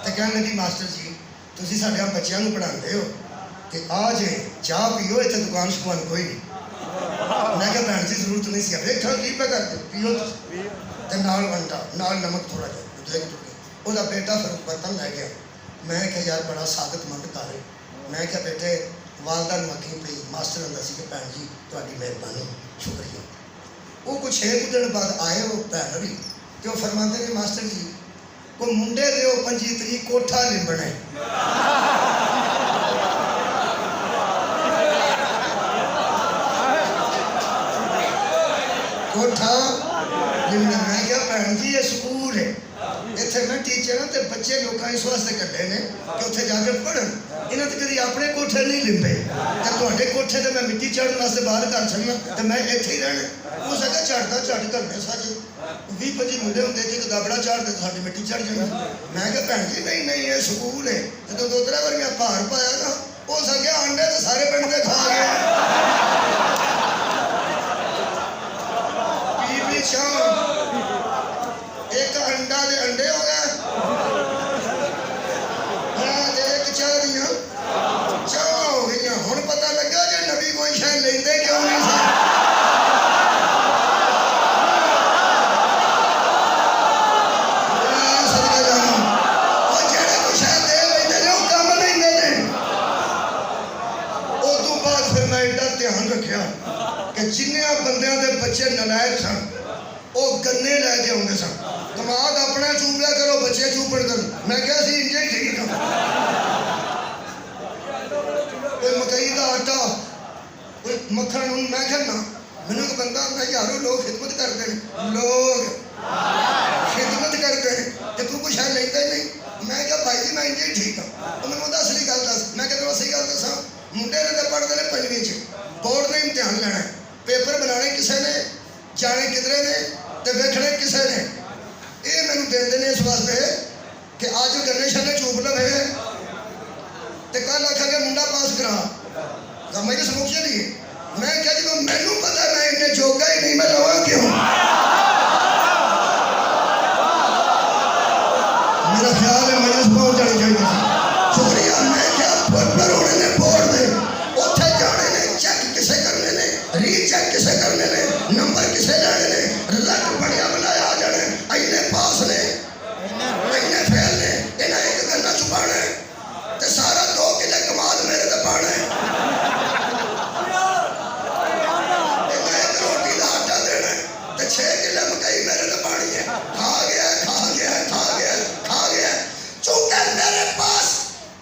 تو کہنے لگی ماسٹر جی تسی ساڈے بچیاں نوں پڑھاندے ہو کہ آ جے چاہ پیو اتنے دکان شکان کوئی نہیں میں کہا بہن جی ضرورت نہیں سی ویکھا کی پہ کر دو پیو تو نال انڈا نال نمک تھوڑا جا وہ بیٹا پھر برتن لے گیا میں کہ یار بڑا سعادت مند کر ہے میں کہ بیٹے والدہ نوں آکھی پئی ماسٹر ہوندا سی کہ بہن جی تہاڈی مہربانی شکریہ وہ کچھ 6 دن بعد آئے وہ بہن بھی کہ وہ فرماندے نے ماسٹر جی وہ منڈے دے 25 تاریخ کوٹھا لمبنا ہے کوٹھا لمبنا میں کیا بہن جی یہ سکول ہے اتنے میں ٹیچر ہوں تو بچے لوگ اس واسطے کڈے نے کہ اتنے جا کے پڑھن یہاں تو کدی اپنے کوٹھے نہیں لمبے تو تے کوٹھے تو میں مٹی چڑھنے واسطے باہر کر چڑنا تو میں اتنے ہی رہنا ہو سکتا چڑھتا چڑھ کرنے سچ 20-25 منڈے ہوں جی گابڑا چڑھتے ساری مٹی چڑھ جانا میں کہ بہن جی نہیں نہیں یہ سکول ہے جب 2-3 بار میں بھار پایا نا ہو سکیا انڈے تو سارے پنڈ کے کھا گیا ایک انڈا دے انڈے ہو گئے ایک چاہ دیا چاہ ہو گئی ہوں پتہ لگا جی نبی کوئی شاید لیندے کیوں نہیں سا کہ جنیا بندیاں دے بچے نلائق سن وہ گنے لے کے آتے سن دماغ اپنا چوب لیا کرو بچے چوپڑ کر میں کیا سی انجے ٹھیک ہوں کوئی مکئی کا آٹا کوئی مکھن میں کہنا مینوں ایک بندہ میں یارو لوگ خدمت کرتے ہیں لوگ خدمت کرتے ہیں کہ تو کچھ ہے لیتا ہی نہیں میں کہا بھائی جی میں انجے ٹھیک ہوں تو میں نے اصلی گل دس میں کہ اصلی گل دساں منڈے نے تو پڑھتے ہیں 5ویں بورڈ نے امتحان لینا ہے پیپر بنانے کسے نے جانے کدھرے نے تو ویکھنے کسے نے یہ مینوں دے نے اس واسطے کہ اج گنے شنے چوب لوے تو کل آخا کہ منڈا پاس کرا میں کس مکھیا نہیں میں کہا جب مینوں پتا میں انہیں جوگا ہی نہیں میں لواں کیوں میرا خیال ہے مجلس پہنچ جانی چاہیے شکریہ میں کیا پر ہونے نے بورڈ دے اتنے جانے نے چیک کسے کرنے نے ری چیک کسے کرنے نے نمبر کسے لینے نے رزلٹ بڑھیا بنایا آ جانے اینے پاس نے اینے فیل نے انہیں ایک گنا چھپانا ہے تے سارا 2 کلے کمال میرے تے پانا ہے انہیں ایک روٹی دا آٹا دینا ہے تے 6 کلے مکئی میرے تے پانی ہے کھا گیا چونکہ میرے پاس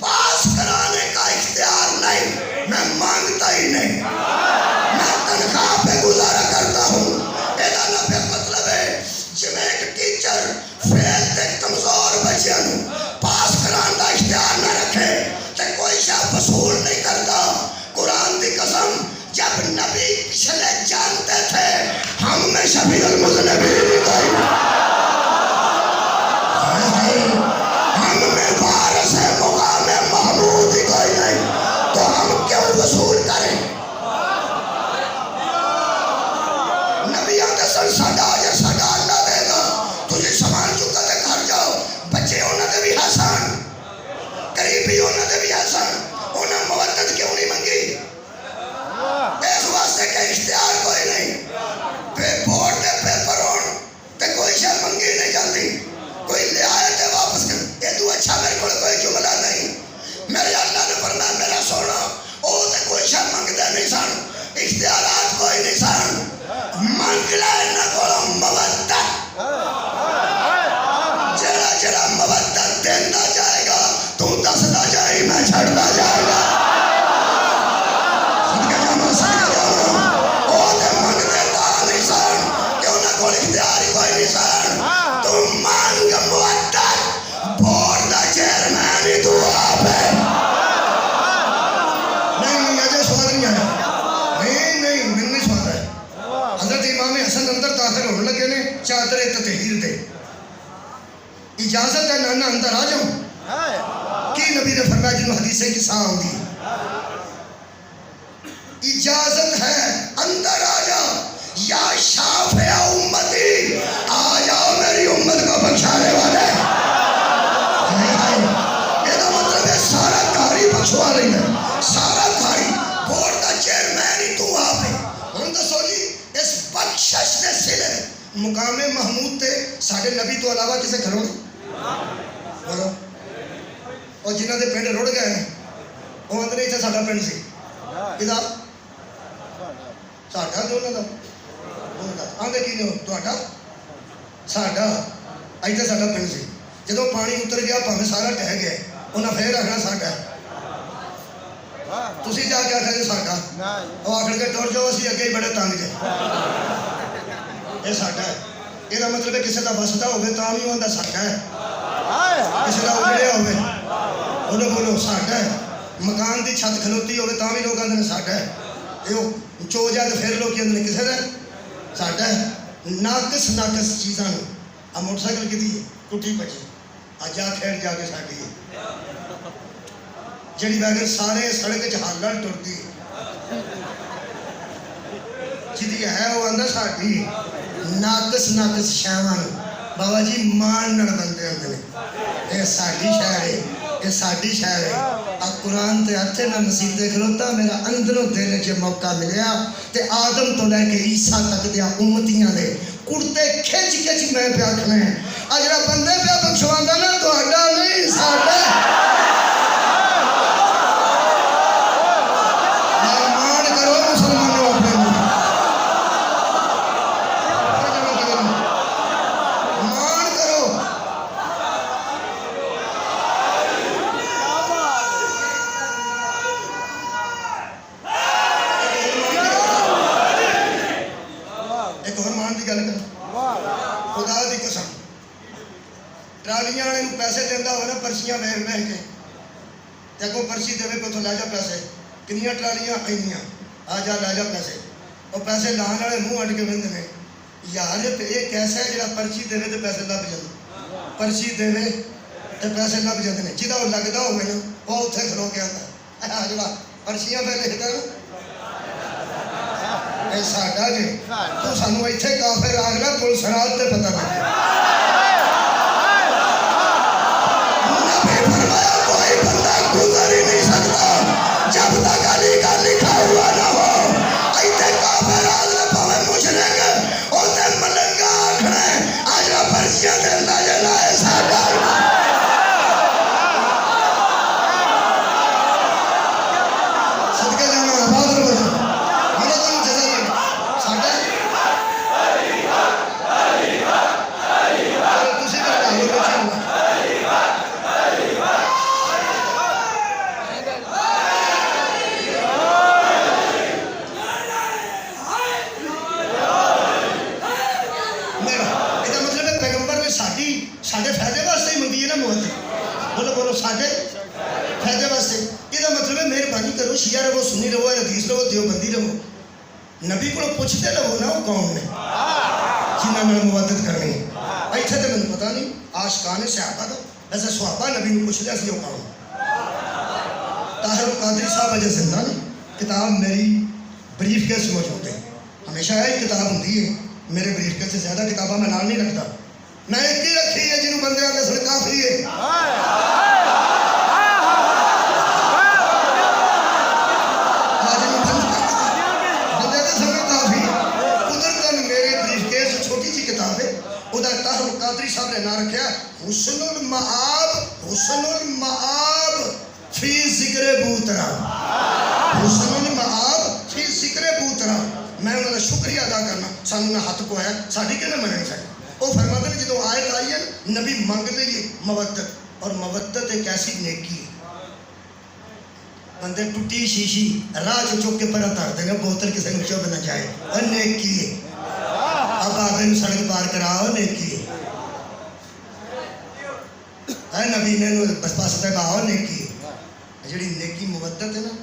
پاس کرانے کا اختیار نہیں میں مانگتا ہی نہیں میں تنخواہ پہ گزارا کرتا ہوں میرا نفع مطلب ہے جب ایک ٹیچر فیل تے کمزور بچیاں نوں پاس کران دا اختیار نہ رکھے تے کوئی شاہ وصول نہیں کرتا قرآن دی قسم جب نبی پچھلے جانتے تھے ہم میں شفیع المذنبین کوئی ہم میں وارث ہے مقام اجازت ہے نانا اندر آ جاؤں؟ کی نبی نے فرمایا جنہوں حدیثیں کسا ہوگی اجازت ہے اندر آ جا یا شافع امتی آ جاؤ میری امت کو بخشانے والے یہ مطلب ہے سارا کاری بخشوا رہی ہے سارا کاری بورڈ کا چیئرمین ہی تو آپ ہے ہم دسو جی اس بخشش دے سلے مقام محمود تے ساڑھے نبی تو علاوہ کسے کھڑو نہیں بولو اور جنہ دے پینڈ روڑ گئے ہیں وہ اندر ہی تھے ساڑھا پینڈ سی کدا ساڑھا دے انہوں دا آندھے کی نہیں ہو تو آٹھا ساڑھا ایتھے ساڑھا پینڈ سی جدو پانی اتر گیا پاہمیں سارا ٹہ گیا انہاں پھر آخنا ساڑھا تسی جا کے آخر ساڑھا وہ آخر کے ٹور جو اسی اگے ہی بڑے تانگ جائے یہ ساڑھا ہے یہ مطلب ہے کسی کا وسدا ہوگا تو بھی وہ ساڑھا ہے کسی کا اجڑیا ہوگا انہوں بولو ساڑھا ہے مکان دی چھت کھلوتی ہوگی تو بھی لوگ آدھے ساڑھا ہے یہ چو جائے تو پھر لوگ آدھے کسی کا ساڑھا ہے ناقص چیزاں اب موٹر سائیکل کی تھی ٹوٹی بچی آج جا کھیڑ جا کے ساڑھی جڑی ویگن سارے سڑک حالت ٹرتی جی ہے وہ اندر ساڑھی ناقص شہوان بابا جی مان نڑ بندے ہوتے یہ ساڑھی شہر ہے یہ ساڑھی شہر ہے اب قرآن تے ہتھے نہ مسیح کھلوتا میرا اندروں دل چ موقع ملیا تے آدم تو لے کے عیسیٰ تک دیا امتیاں دے کڑتے کھچ میں پہ آکھنا ہے اجرا بندے پہ بخشواندہ نا تو ہڈا نہیں ساڑھا مان کرو مسلمانوں اپنے مان کرو ایک اور مان دی گل کر خدا دی قسم ٹرالیاں والے پیسے دینا ہوا نا پرچیاں ویخ ویخ کے اگوں پرچی دے کو لے جا پیسے کنیاں ٹرالیاں آئیاں آ جا لے جا پیسے اور پیسے لان والے منہ اڈ کے بہتے ہیں یار یہ کیسا ہے جہاں پرچی دے تو پیسے لب جاتے پرچی دے تو پیسے لب جاتے ہیں جہاں وہ لگتا ہوگا نا وہ اتنے کھلو کے آتا جا پرچیاں پہ لکھتا نا اے ساڈا جی تو سانو اتنے کافر آگنا پولیس رات تے پتہ لگے نبی فرمایا کوئی بندہ گزر ہی نہیں سکتا جب تک علی کا لکھا ہوا نہ ہو ایتھے کافر آگنا پاوے مشرک اوتے ملنگا آکھنا آجا پرچیاں دے لائے لائے ساڈا صدقے جانا آباد رو جانا ساڈے فائدے واسطے ہی منگی ہے نا موت بولو بولو ساڈے فائدے واسطے یہ مطلب ہے مہربانی کرو شیعہ رہو سنی رہو حدیث رہو دیوبندی رہو نبی کو پوچھتے رہو نا وہ کون نے جنہاں نے مودت کرنی ایتھے تو مجھے پتا نہیں عاشقان صحابہ دا ویسے صحابہ نبی نے پوچھ لیا سی وہ کون طاہر القادری صاحب اجے زندہ نے کتاب میری بریف کیس موجود ہے ہمیشہ ایک کتاب ہوتی ہے میرے بریف کیس سے زیادہ کتابیں میں نال نہیں رکھتا میں ایک ہی رکھی ہے جنہوں بندے آتے سن کافی ہے بندے آتے سن کافی قدرتاً میرے بریف کیس چھوٹی سی کتاب ہے ادھر طاہر القادری صاحب نے نام رکھا حسن المعاب فی ذکر بوترا حسن المعاب فی ذکر بوترا میں انہوں نے شکریہ ادا کرنا سانو نہ ہاتھ کو ہے ساڑھی کے نہ منع چاہیے وہ فرماتے ہیں جدو آیت آئی ہے نبی منگ لیے مودت اور مودت ایک ایسی نیکی ہے بندے ٹوٹی شیشی راہ چوک کے پرہ تارتے ہیں بوتل کسی نے چوب نہ جائے اور نیکی ہے اب آگے سڑک پار کراؤ نیکی ہے نبی نے بس پاس باہو نیکی ہے جڑی نیکی مودت ہے نا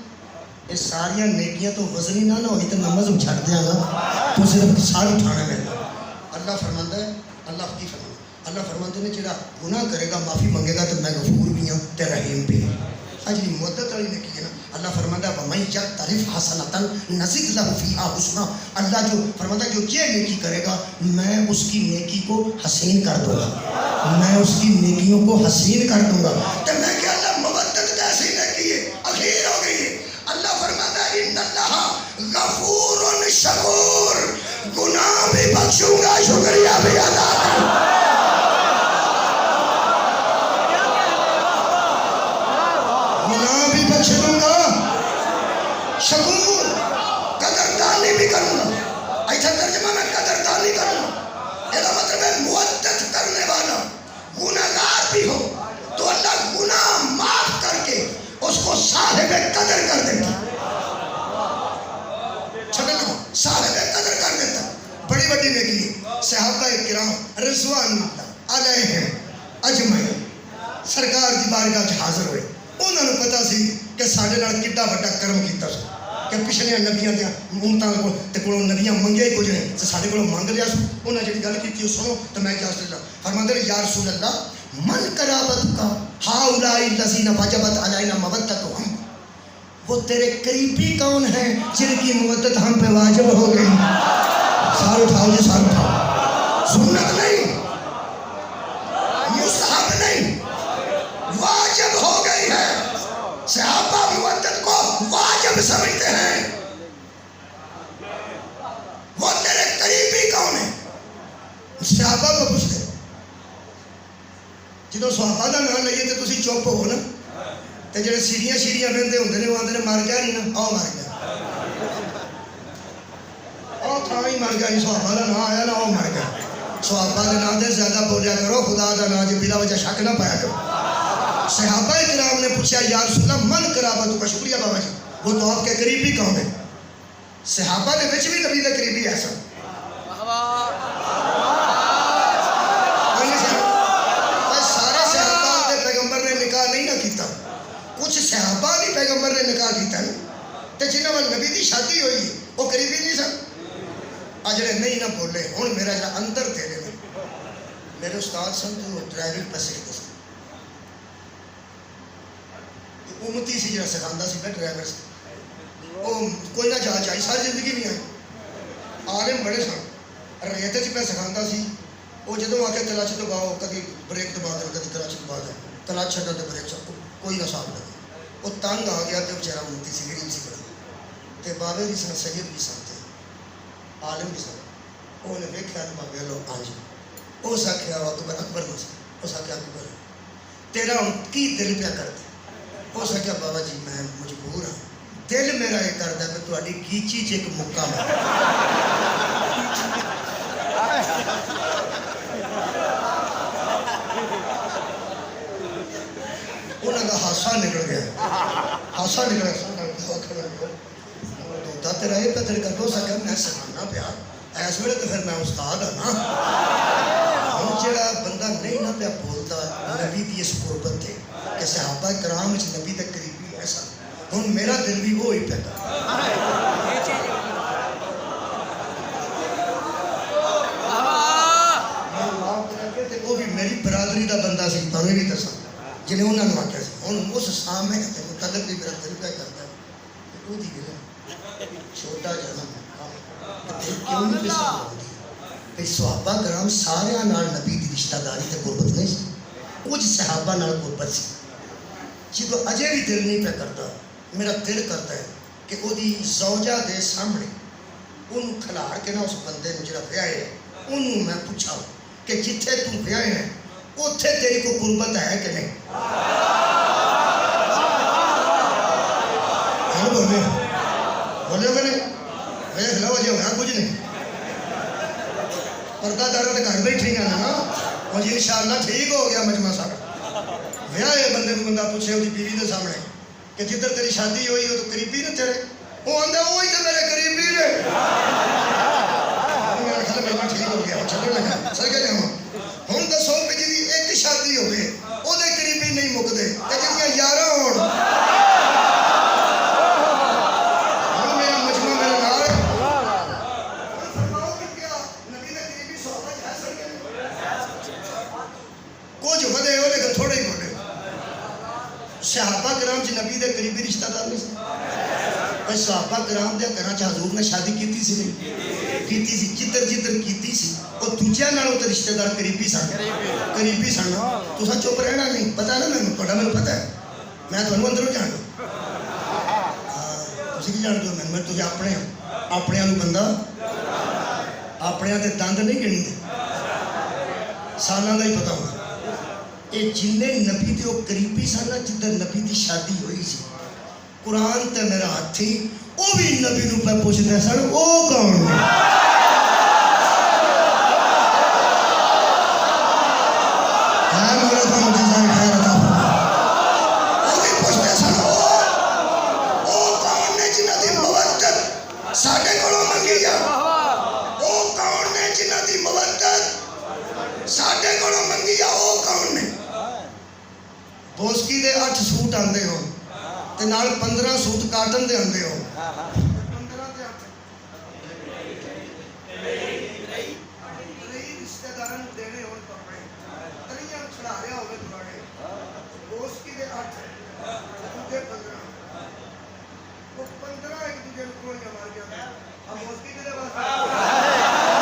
یہ ساریاں نیکیاں تو وزنی نہ ہوئی تو نماز چھڑ دیا گا تو صرف سال اٹھانا میں اللہ فرماتا ہے اللہ کی فرماتا اللہ فرماتے ہیں جڑا گناہ کرے گا معافی منگے گا تو میں غفور بھی ہوں تے رحیم بھی ہوں. جی مدت والی نیکی ہے نا اللہ فرماتا ہے وَمَن يَقْتَرِفْ حَسَنَةً نَزِدْ لَهُ فِيهَا حُسْنًا. اللہ جو فرماتا ہے جو یہ نیکی کرے گا میں اس کی نیکی کو حسین کر دوں گا, میں اس کی نیکیوں کو حسین کر دوں گا. تو میں کہ اللہ مودت کیسی نیکی ہے اخیر ہو گئی ہے. اللہ فرماتا ہے ان اللہ غفور شکور, گناہ بھی بخشوں گا شکریہ بھی ادا کروں گا. بخش دوں گا, شکور قدردانی بھی کروں گا. ایسا ترجمہ میں قدردانی کروں گا, یہ مطلب ہے مودت کرنے والا. گناہگار بھی ہو تو اللہ گناہ معاف کر کے اس کو صاحب قدر کر دیتا, صاحب قدر کر دیتا. بڑی بڑی نیکی ہے. صحابہ کرام رضوان اللہ علیہم اجمعین سرکار دی بارگاہ حاضر ہوئے. انہوں نے پتا سی کہ ساڈے نال کڈا وڈا کرم کیتا سی کہ پچھلے نبیاں دے امتاں کولوں نبیاں منگے ہی کچھ نہیں تے ساڈے کولوں منگ لیا سو. انہاں جڑی گل کیتی سنو تے میں کیا سن فرماندے نے یا رسول اللہ من قرابت کا ہاؤلاء الذین وجبت علینا مودتہم, وہ تیرے قریبی کون ہیں جن کی مودت ہم پہ واجب ہو گئی. سار اٹھاؤ جی سار اٹھاؤ. سنت نہیں, مستحب نہیں, واجب ہو گئی ہے. صحابہ مودت کو واجب سمجھتے ہیں. وہ تیرے قریبی کون ہیں صحابہ کو پوچھتے. جدو صحابہ کا نام لئیے تو تسی چپ ہو نا, تے جڑے سیڑھیاں شیڑیاں بہندے ہوندے نے وہ آندے نے مر گیا نہیں نا, آؤ مر گیا, آؤ تھا ہی مر گیا نہیں, صحابہ کا نام آیا نا آؤ مر گیا. صحابہ کے نام دے زیادہ بولیا کرو, خدا کا نام جی بلا وجہ شک نہ پایا کرو. صحابہ کرام نے پوچھا یا رسول اللہ من قرابت کا, شکریہ بابا جی, وہ تو آپ کے قریبی کون ہیں؟ صحابہ نے وچ بھی نبی دے قریبی ایسا سارے صحابہ دے پیغمبر نے نکاح نہیں نہ کیتا, کچھ صحابہ نہیں پیغمبر نے نکاح کیتا نا, تے جنہاں وال نبی دی شادی ہوئی وہ قریبی نہیں سن. آ جڑے نہیں نہ بولے ہن میرا جا اندر تیرے میں میرے استاد سن تو ڈرائیونگ پہ سکھتے سن, امتی سی جڑا سکھاندا سی نا ڈرائیور سے, وہ کوئی نہ جا چاہی ساری زندگی نہیں آئی. عالم بڑے سن, ریت چ پہ سکھاندا سی. وہ جدوں آ کے کلچ دباؤ, کدی بریک دبا دے, کدی کلچ دبا دے, کلچ چھڈو تے بریک چھڈو, کوئی نہ صاحب لگے. وہ تنگ آ گیا تے بیچارہ امتی سی, غریب سی بڑا, تے بابے بھی سن, سید بھی سن, عالم بھی سن. وہ نے ویکھیا تے بابے لو ہاں جی, اس آکھیا اکبر اکبر نو سی, اس آکھیا اکبر تیرا کی دل پیا کردا؟ اس آکھیا بابا جی میں مجبور ہاں, دل میرا یہ کردا کہ تہاڈی گیچی چ ایک مکہ مار. انہاں دا ہاسا نکل گیا, ہاسا نکل گیا. دوتا تیرا یہ پتر کر دو سکا میں سکھانا پیا ایس ویلے تو پھر میں استاد ہاں نا. ہن جڑا بندہ نہیں نہ پیا بولتا نبی دی اس قربت تے کہ صحابہ کرام وچ نبی دے قریبی ایسا, ہن میرا دل بھی وہی پیا کردا. وہ بھی میری برادری دا بندہ سی, تمہیں بھی دساں جنہیں انہوں نے آکھیا سی. ہن اس سامنے تے متعلق بھی میرا دل پیا کردا ہے کہ وہ دی گل چھوٹا جنم کیوں نہیں پہ سمجھاؤں بھئی صحابہ کرام سارے نال نبی دی رشتہ داری تے قربت نہیں سی, کچھ صحابہ نال قربت سی. جدو اجے بھی دل نہیں پہ کرتا, میرا دل کرتا ہے کہ وہ دی زوجہ دے سامنے انہوں کھلار کے نا اس بندے نے جڑا ویاہے ہے انہوں میں پوچھا کہ جتھے تم ویاہے ہیں اتھے تیری کو قربت ہے کہ نہیں. ہاں بولے بولے میں نے ویکھ لو جی ہویا کچھ نہیں, پردہ دار تے گھر بیٹھی گا نا, اور جی انشاءاللہ ٹھیک ہو گیا مجمع سارا. ویاہے بندے کو بندہ پوچھے وہ بیوی کے سامنے کہ جدھر تیری شادی ہوئی وہ تو قریبی نے تیرے, وہ آندا وہی تو میرے قریبی نے. میرا خیال مجمع ٹھیک ہو گیا, چلو لگا سر کے جاواں. ہن دسو کہ جی ایک شادی ہوے او دے قریبی نہیں مکدے تے جڑیاں 11 ہون صحابہ کرام چ نبی دے قریبی رشتہ دار نہیں سی پر صحابہ کرام دے گھراں چ حضور نے شادی کیتی سی نہیں کیتی سی جدھر جدھر کیتی سی او دوجیاں نالوں تے رشتہ دار قریبی سن تساں چپ رہنا نہیں پتہ نا مینوں تہاڈا مینوں پتہ ہے میں تھانوں اندروں جاندا تسی کی جانتے ہو میں تسی اپنے اپنیاں نوں بندہ اپنیاں دے دند نہیں گنی دے سالاں دا ہی پتہ ہونا یہ جن نبی دے وہ قریبی سن جدھر نبی دی شادی ہوئی سی قرآن تے میرا ہاتھ تھی وہ بھی نبی نو پہ پوچھتے سن وہ کون ہے مولا تھانوں جزائے خیر عطا فرمائے وہ بھی پوچھتے سن وہ کون نے جنہاں دی مودت ساڈے کولوں منگی جا وہ کون نے جنہاں دی مودت ساڈے کولوں منگی جا وہ کون نے بوسکی دے 8 سوٹ آندے ہو تے نال 15 سوٹ کاٹن دے آندے ہو 15 تے 8 رشتہ داراں نوں دینے ہون کپڑے تریاں چھڑا رہا ہوے تواڈے بوسکی دے 8 دوجے 15 وہ 15 ایک دوجے نوں گولیاں مار کے آندے اب بوسکی دے واسطے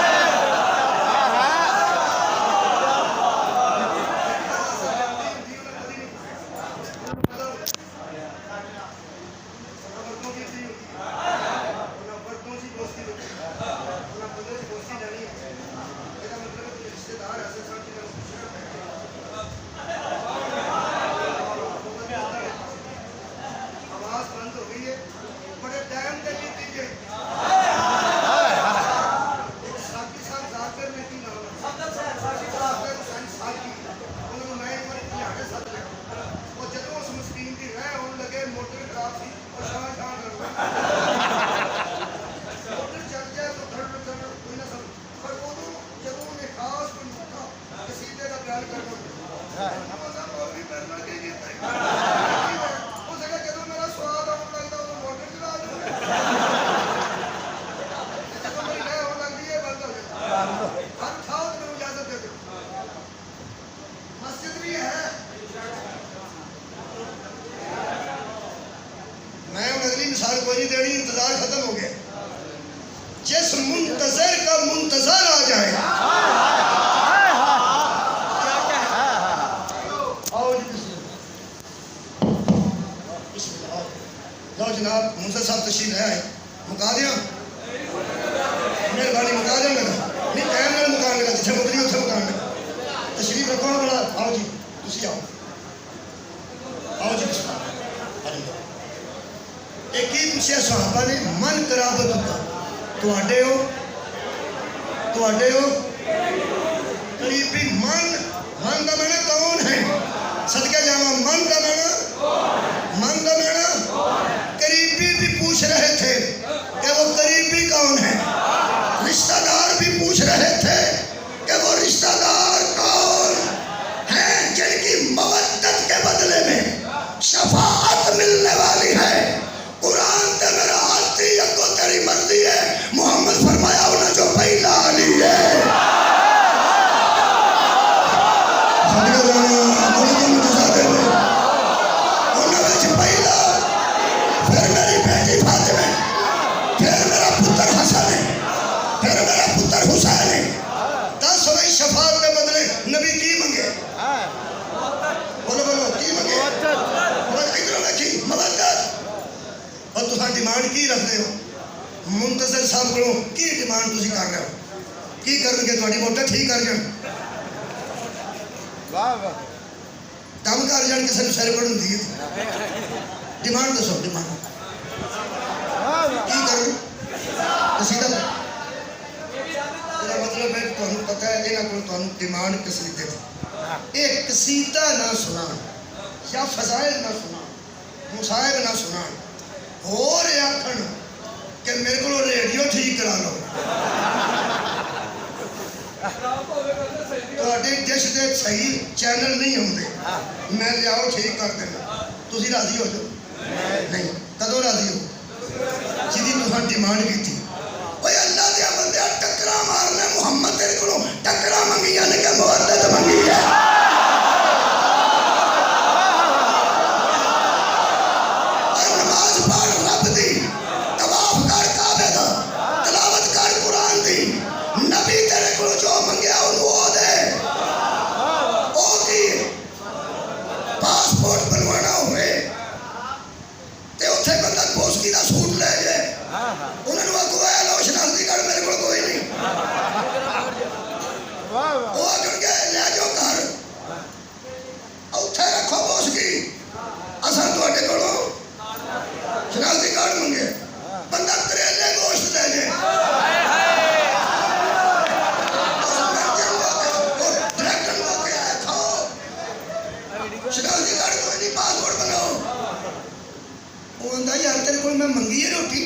وہ آندا یار تیرے کو میں منگی ہے روٹی،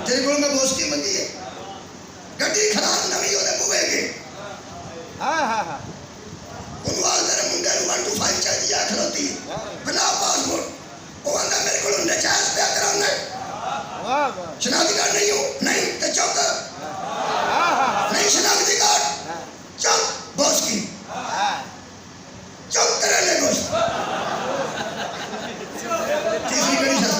تیرے کو میں گوشتی منگی ہے، گڈی خراب نویں ہونے بوے گے انہوں آدھے منڈے 125 چاہیے یا کھلوتی بنا پاسپورٹ، وہ آدھا میرے کو نجائز پیا کرانا ہے، شناختی کارڈ نہیں ہو، نہیں تو چوک نہیں شناختی کارڈ چوک بوس کی چوک کرے لے گوشت تیسری کری شاہ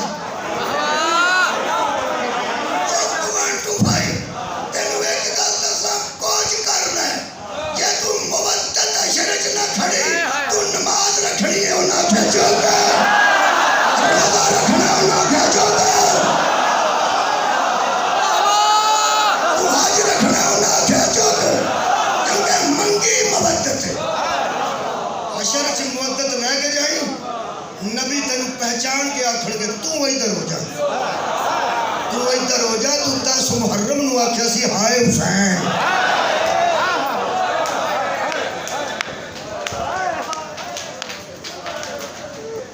چوک 125 تینوں ایک گل دساں کچھ کرنا ہے جے تو مودت عشرے چ نہ کھڑی تو نماز رکھنی ہے انہاں آکھیا چوک روزہ رکھنا ہے انہاں آکھیا چوک تو حج رکھنا ہے انہاں آکھیا چوک کیونکہ منگی مودت ہے عشرے چ مودت لے کے جائی نبی تینوں پہچان کے آکھڑ کے تو ادھر ہو جا، تو ادھر ہو جا، تو 10 محرم نو آکھیا سی ہائے حسین،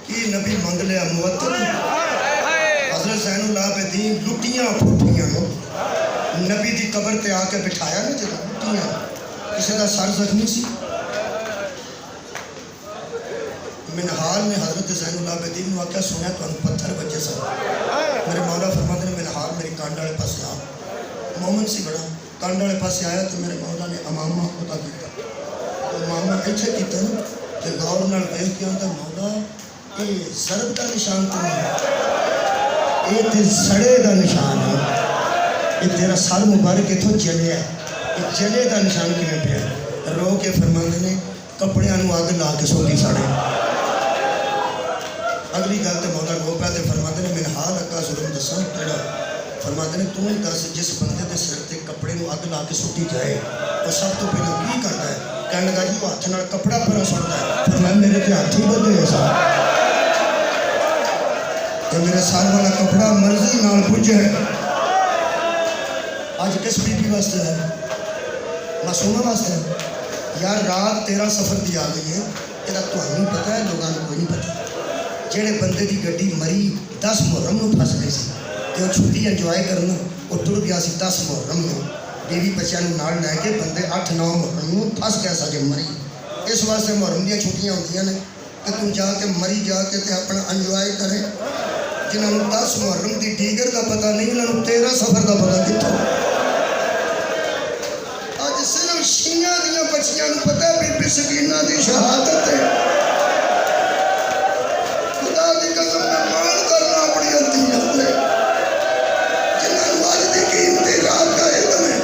کی نبی منگ لیا مودت، حضرت زین العابدین لٹیاں پھوٹیاں نبی دی قبر تے آ کے بٹھایا نا جب لٹیاں کسی دا سر زخمی سی، منحال نے حضرت زین العابدین نے آکھیا سنیا تو ان پتھر بچے سن، میرے مولا فرماتے نے منحال میری کانڈ والے پاس آ، مومن سی بڑا کانڈ والے پاس آیا تو میرے مولا نے امامہ خدا کیتا، امامہ ایتھے کیتا نا کہ غور نال ویکھ کے آندا مولا یہ ضرب دا نشان تو نہیں، یہ تے سڑے دا نشان ہے، یہ تیرا سر مبارک اتھوں جلیا ہے، یہ جلے دا نشان کیویں پیا، رو کے فرماندے نے کپڑیاں نو اگ لا کے سوٹی ساڑے، اگلی گل تے مولا رو پیا تے فرماندے نے منحال اکا ظلم دساں کیڑا، فرماندے نے تو ہی دس جس بندے دے سر تے کپڑے نو اگ لا کے سوٹی جائے وہ سب تو پہلے کی کردا ہے، کہنے لگا جی وہ ہاتھ نال کپڑا پرا سٹدا ہے، فرمایا میرے تے ہاتھ ہی بدے ہیں سر کہ میرے سر والا کپڑا مرضی نال پجے ہے، آج کس بی بی واسطے ہے، معصومہ واسطے ہے، یار رات 13 سفر دی آ گئی ہے، یہ تو ہمیں پتہ ہے لوگوں کو کوئی نہیں پتہ، جہے بندے دی گڈی مری 10 محرم نو پھس گئی سی تے وہ چھٹی انجوائے کرنا وہ ٹر گیا سی 10 محرم نو، بیوی بچیاں نو نال لے کے بندے 8-9 محرم نو پھس گیا سا جے مری، اس واسطے محرم دیاں چھٹیاں ہوندیاں نے کہ تم جا کے مری جا کے تے اپنا انجوائے کرے، جنہاں نو 10 محرم دی ڈیگر دا پتہ نہیں انہاں نو 13 سفر دا پتہ کتھوں، اج صرف شیعہ دیاں بچیاں نو پتہ ہے بی بی سکینہ دی شہادت ہے، خدا دی قسم میں مان کرنا اپنی عطیت ہے، جنہاں نو اج دی قیمتی رات کا علم ہے،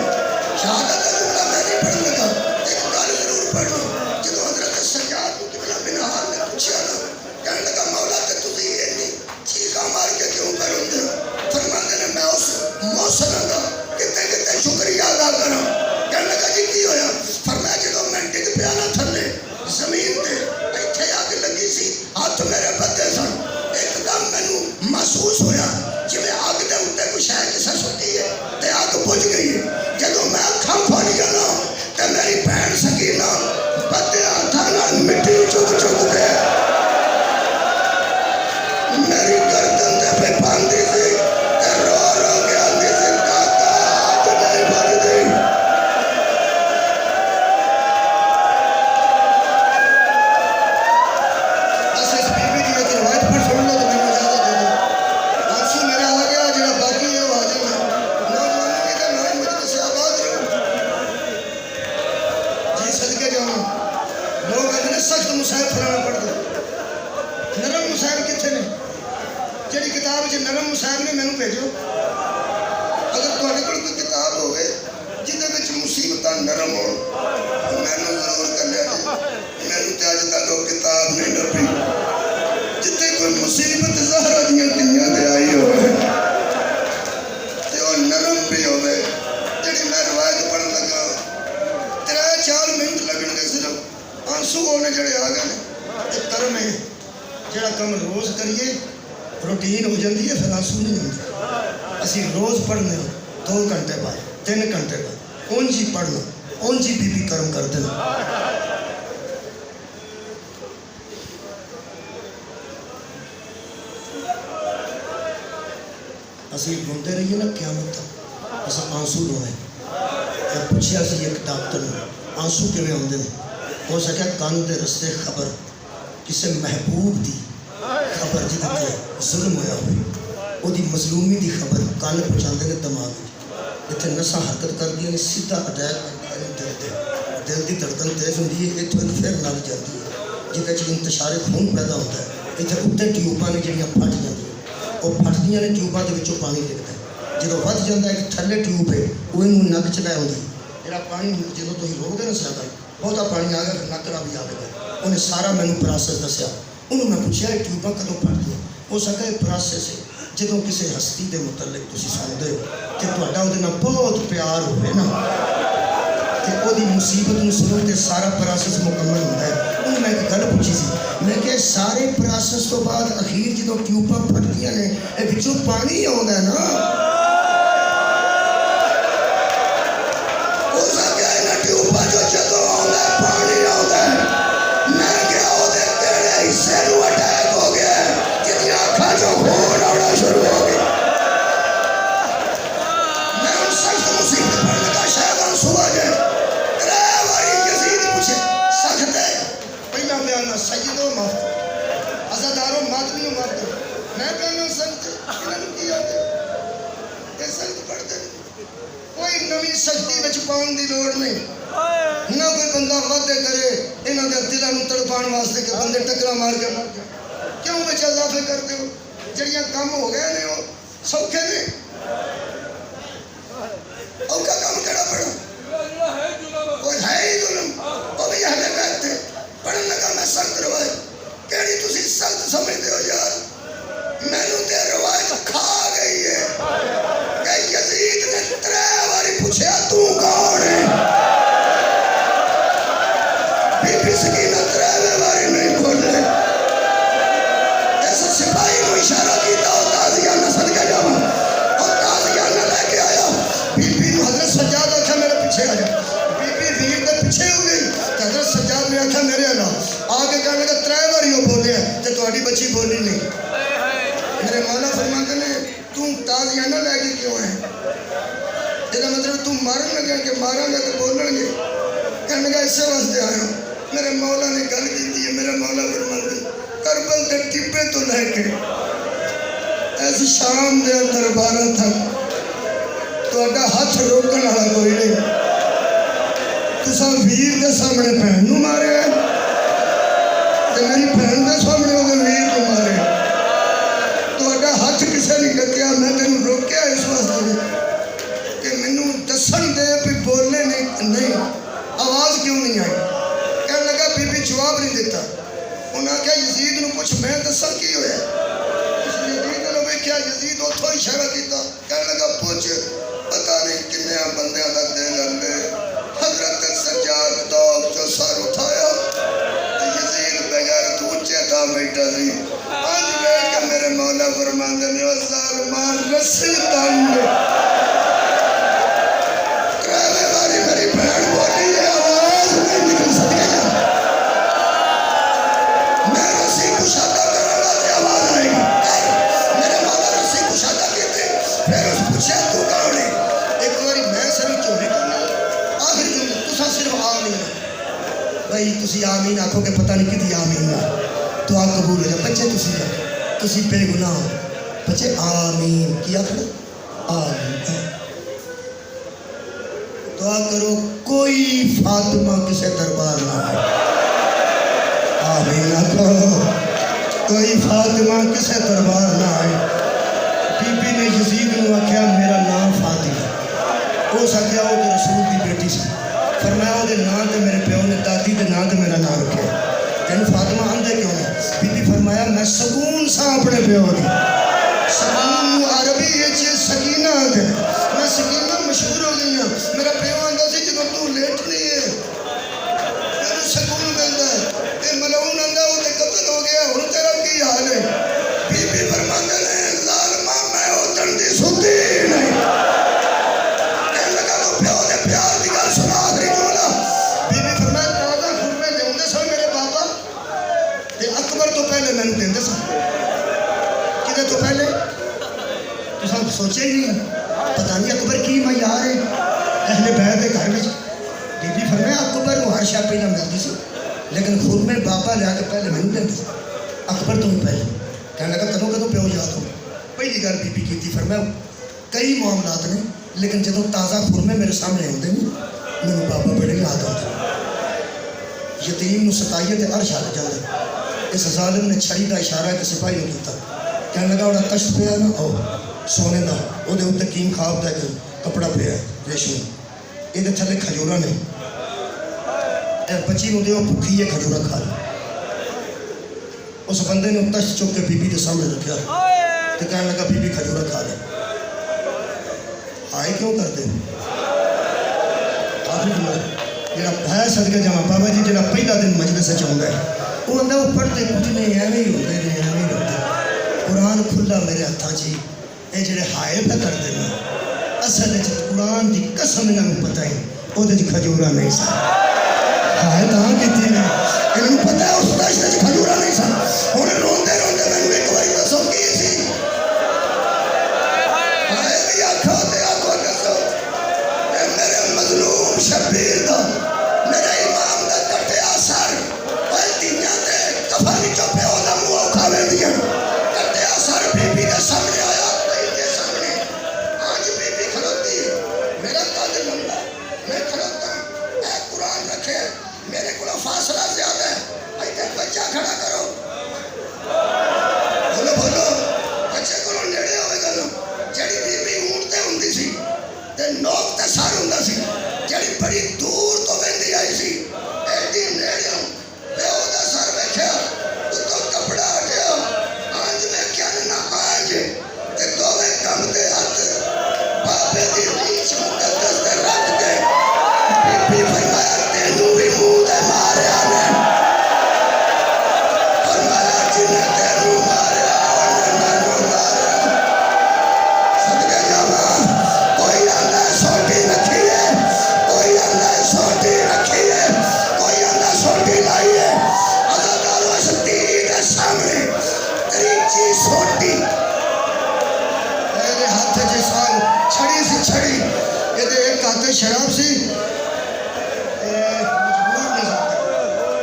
شہادت کا جملہ میں نہیں پڑھن لگا، ایک گل ضرور پڑھ لو، جدو حضرت سجاد کو قبلہ منحال نے پوچھا نا، کہنے لگا مولا تے تسی اتنی چیخاں مار کے کیوں کروندے ہو، فرماندے نے میں اس موسم دا کتے کتے شکریہ ادا کروں، کہنے لگا جی کی ہویا، فرمایا جدو میں ڈگ پیا نا تھلے زمین تے ایتھے اگ لگی سی ہاتھ میرے بدے سن، ایک دم مینوں محسوس ہویا جویں اگ دے اوتے کوئی شے کسے سٹی ہے تے اگ بجھ گئی ہے، جدو میں اکھاں کھولیاں نا تے میری بہن سکینہ بدے ہاتھاں نال مٹی چک چک کے میری گردن تے پہ پاندی سی تے رو رو کے آندی سی کاکا ہاتھ نہیں بجدی، بس اس بی بی دی ایک روایت پر سن لو تو میں اجازت دے دو، آنسو میرا آ گیا جڑا باقی ہے وہ آ جائے، نوجوانوں کی تے نام مجلس آباد رہو، جی صدقے جاؤں، لوگ اپنے سخت مصائب فرانا پڑھ دو، نرم مصائب کتنے نے، جڑی کتاب وچ نرم مصائب نے مینوں بھیجو، اگر تہاڈے کول کوئی کتاب ہوے جہدے وچ مصیبتاں نرم ہون مینوں ضرور کلیا جی، مینوں تے اج تک وہ کتاب نہیں لبھی جتے کوئی مصیبت زہرا دیاں دنیا تے آئی ہوے تے وہ نرم بھی ہوے، جڑی میں روایت پڑھن لگا 3-4 منٹ لگن گے صرف، آنسو ہونے جڑے آ گئے نے تے کرم ہے جڑا کم روز کریے روٹین ہو جاندی ہے پھر آنسو نہیں ہوندے، اسی روز پڑھنے 2 گھنٹے بعد 3 گھنٹے بعد اونج ہی پڑھنا، اونج ہی بی بی کرم کر دینا، اسی روندے رہیے نا قیامت تک اسا آنسو رونے پوچھیا سی ایک ڈاکٹر نے آنسو کیویں آندے نے ہو سکیا کان دے رستے خبر کسے محبوب دی خبر جدے تے ظلم ہویا ہوئے وہ دی مظلومی دی خبر کان پہنچاندے نے دماغ اتنے نساں حرکت کر دیا نے سیدھا اٹیک کر دیا دل دی دھڑکن تیز ہوندی ہے اتوں پھر لگ جاتی ہے جدے چ انتشار خون پیدا ہوتا ہے اتنے اتنے ٹیوباں نے جڑیاں پھٹ جاندیاں وہ پھٹدیاں نے ٹیوباں دے وچوں پانی نکلدا ہے جدوں ود جاندا ہے ایک تھلے ٹیوب ہے وہ نک چ لے آؤندی جڑا پانی جدوں تسی روک دے نا زیادہ بہتا پانی آ گیا نک نہ بھی آ گیا انہیں سارا مینوں پروسیس دسیا انہوں میں پوچھا یہ ٹیوباں کدوں پھٹدیاں ہو سکتا ہے پروسیس ہے جدوں کسی ہستی دے متعلق تسی سنتے ہو کہ تہاڈا اودے نال بہت پیار ہوئے نا تے او دی مصیبت نوں سنو تے سارا پروسیس مکمل ہوندا ہے انہوں میں ایک گل پوچھی سی میں کہ سارے پروسیس تو بعد اخیر جدوں ٹیوباں پھٹدیاں نے اے وچوں پانی آوندا ہے نا ہو سکتا ہے نا ٹیوباں جو جدوں آوندا ہے پانی آوندا ہے میں کہ اودے کیڑے حصے نوں اٹیک ہو گیا جدی اکھاں چوں خون آنا شروع ہو گیا میں ان سخت مصیبت پڑھ لگا شاید آنسو آ جائے سیدو معاف عزادارو مادمیو معاف کرو میں کہنا سخت انہوں کی آتے یہ سخت پڑھتے کوئی نوی سختی بچ پاؤں دی لوڑ نہیں نہ کوئی بندہ وعدے کرے انہوں نے دلوں نوں تڑپان واسطے کہ بندے ٹکرا مار کے مر گئے کیوں بچ اضافے کرتے ہو جڑیاں کام ہو گئے نے وہ سوکھے نے اور کا کام کیڑا پڑا کوئی ہے ہی ظلم وہ بھی اہل بیت تھے پڑھن لگا میں سخت روایت کیڑی تسی سخت سمجھتے ہو یار مینوں تے روایت کھا گئی ہے کہ یزید نے 3 باری پوچھا تو کون ہے بی بی سکینہ 3 باری نہیں بولے ایسا سپاہی کو اشارہ کیتا اور تازیانہ صدقہ جاوا اور تازیانہ لے کے آیا بی بی نو حضرت سجاد آکھا میرے پیچھے آ جا بی بی ویر دے پیچھے ہو گئی حضرت سجاد نے آکھا میرے اللہ آگے کہنے لگا 3 باری وہ بولے ہیں تے تہاڈی بچی بولی نہیں میرے مولا فرماتے نے تم تازیانہ لے کے کیوں ہے یہ مطلب تم مارن لگے کہ مارا گا تو بولن گے کہنے لگا اسے واسطے آیا میرے مولا نے گل کی ہے میرے مولا فرماتے کربل دے ٹپے تو لے کے ایسی شام دے اندر 12 تک تہاڈا ہاتھ روکن والا کوئی نہیں تساں ویر دے سامنے بہن نوں مارے میری بہن دے سامنے وہ ویر کو مارے تہاڈا ہاتھ کسے نہیں ڈکیا میں تینوں روکیا اس واسطے کہ مینوں دسن دے بھی بولنے نہیں آواز کیوں نہیں آئی کہنے لگا بی بی جواب نہیں دیتا انہوں نے کہا یزید نو پوچھ میں دسن کی ہویا اس یزید نے ویکھیا یزید اتھوں اشارہ کیتا کہنے لگا پوچھ پتہ نہیں کنے بندیاں دا دل لے حضرت سجاد تو جو سر اٹھایا بیٹھا سی آج میں کہ میرے مولا فرماندے نے ظالمان رسی تنگ 3 باری میری بہن بولی ہے آواز نہیں نکل سکے میں رسی کشادہ کرنے والی آواز آئے گی میرے مولا رسی کشادہ کیتے پھر اس پوچھا تو کون ہے ایک باری میں صرف چوری کرنا آخر جملہ تسا صرف آمین بھائی تسی آمین آکھو کہ پتہ نہیں کدی آمین نہ دعا قبول ہو جائے بچے تسی بے گناہ ہو بچے آمین کیا کرو آمین دعا کرو کوئی فاطمہ کسے دربار نہ آئے آمین آکھو کوئی فاطمہ کسے دربار نہ آئے بی بی نے یزید نو آکھیا میرا نام فاطمہ ہو سکیا ہو کہ رسول دی بیٹی سی فرمایا وہ دے نام تے میرے پیو نے دادی دے نام تے میرا نام رکھیا یعنی فاطمہ اندھے کیوں ہے بی بی فرمایا میں سکون سا اپنے پیو دی سکون عربی یہ چیز سکینہ آدھے میں سکینہ مشہور ہو گئی ہوں میرا پیو آندھا سی جب تو لیٹ نہیں ہے میرے سکون ملتا ہے یہ ملعون آندھا وہ تے قتل ہو گیا ہوں تیرا کی حال ہے بی بی فرماندے نے ظالمہ میں ہوتن دی ستی نہیں کہنے لگا تو پیو دے پیار دی گل سنا آخری جملہ بی بی فرمایا تازہ خورمے دے ہوندے سن میرے بابا اکبر تو پہلے میں نے دے سن کدے تو پہلے تو سب سوچے ہی نہیں پتہ نہیں اکبر کی معیار ہے اہل بیت کے گھر میں بی بی فرمایا اکبر کو ہر شے پہلے ملتی سی لیکن خود میں بابا لیا کے پہلے نہیں دینی اکبر تو پہلے کہنے لگا کدوں کدوں پیو یاد ہو پہلی گل بی بی کی فرمایا کئی معاملات نے لیکن جدوں تازہ خورمے میرے سامنے آتے ہیں میرے بابا بڑے یاد آتے یتیم نو ستائیے تے عرش آ جاتا اس ظالم نے چھڑی کا اشارہ ایک سپاہی کو کیتا کہنے لگا انہاں تشت پیا نا او سونے دا او دے اوتے کیم خواب دا ایک کپڑا پیا ریشمی یہ تھلے کھجورا نے بچی نو دیو بھوکی ہے کھجورا کھا لے اس بندے نے تشت چک کے بی بی کے سامنے رکھیا تو کہنے لگا بی بی کھجورا کھا لے آئے کیوں کرتے جڑا ہے صدقے جاواں بابا جی جڑا پہلا دن مجلس چاہتا ہے وہ آدھا وہ پڑھتے کچھ نہیں ایویں ہی ہوتے ہیں ایویں ہی ہوتے قرآن کھلا میرے ہاتھوں چ یہ جڑے ہائے پہ کرتے ہیں اصل قرآن کی قسم انہوں پتہ ہے وہ کھجورا نہیں سن ہائے تاں کیتی نے انہوں پتہ ہے اس دشت کھجورا نہیں سن ہن روندے روندے مینوں ایک واری دسو کی سی ہائے بھی آکھو تے آکھو دسو اے میرے مظلوم شبیر دا میرے امام دا کٹیا سر اوے تیاں تے کفن وچوں پیو دا منہ کھاوے دیاں کٹیا سر بی بی دے سامنے آیا تے سامنے آج بی بی کھلوتی میرا قد لمبا میں کھلوتا اے قرآن رکھے میرے کو فاصلہ زیادہ ہے ایتھے بچہ کھڑا کرو بولو بولو بچے کو نیڑے ہوئے گا جڑی بی بی اونٹ تے ہوندی سی تے نوک تے سر ہوندا سی جڑی بڑی دور تو ویندی آئی سی ایڈی نیڑے تے او دا سر ویکھیا تو کپڑا ہٹیا آنج ویکھیا نہ آنج تے دوویں کم دے ہاتھ بابے دی ریچھ مقدس تے رکھ کے بی بی فرمایا تینوں بھی منہ تے ماریا نے فرمایا جنہیں تینوں ماریا انہیں مینوں ماریا صدقے جاواں کوئی آندا سوٹی رکھی ہے کوئی آندا سوٹی رکھی ہے کوئی آندا سوٹی لائی ہے عزادارو اس دے سامنے تریچی سوٹی میرے ہاتھ جی سال چھڑی سی چھڑی یہ دے ایک ہاتھ شراب سی مجبور نہیں سکتے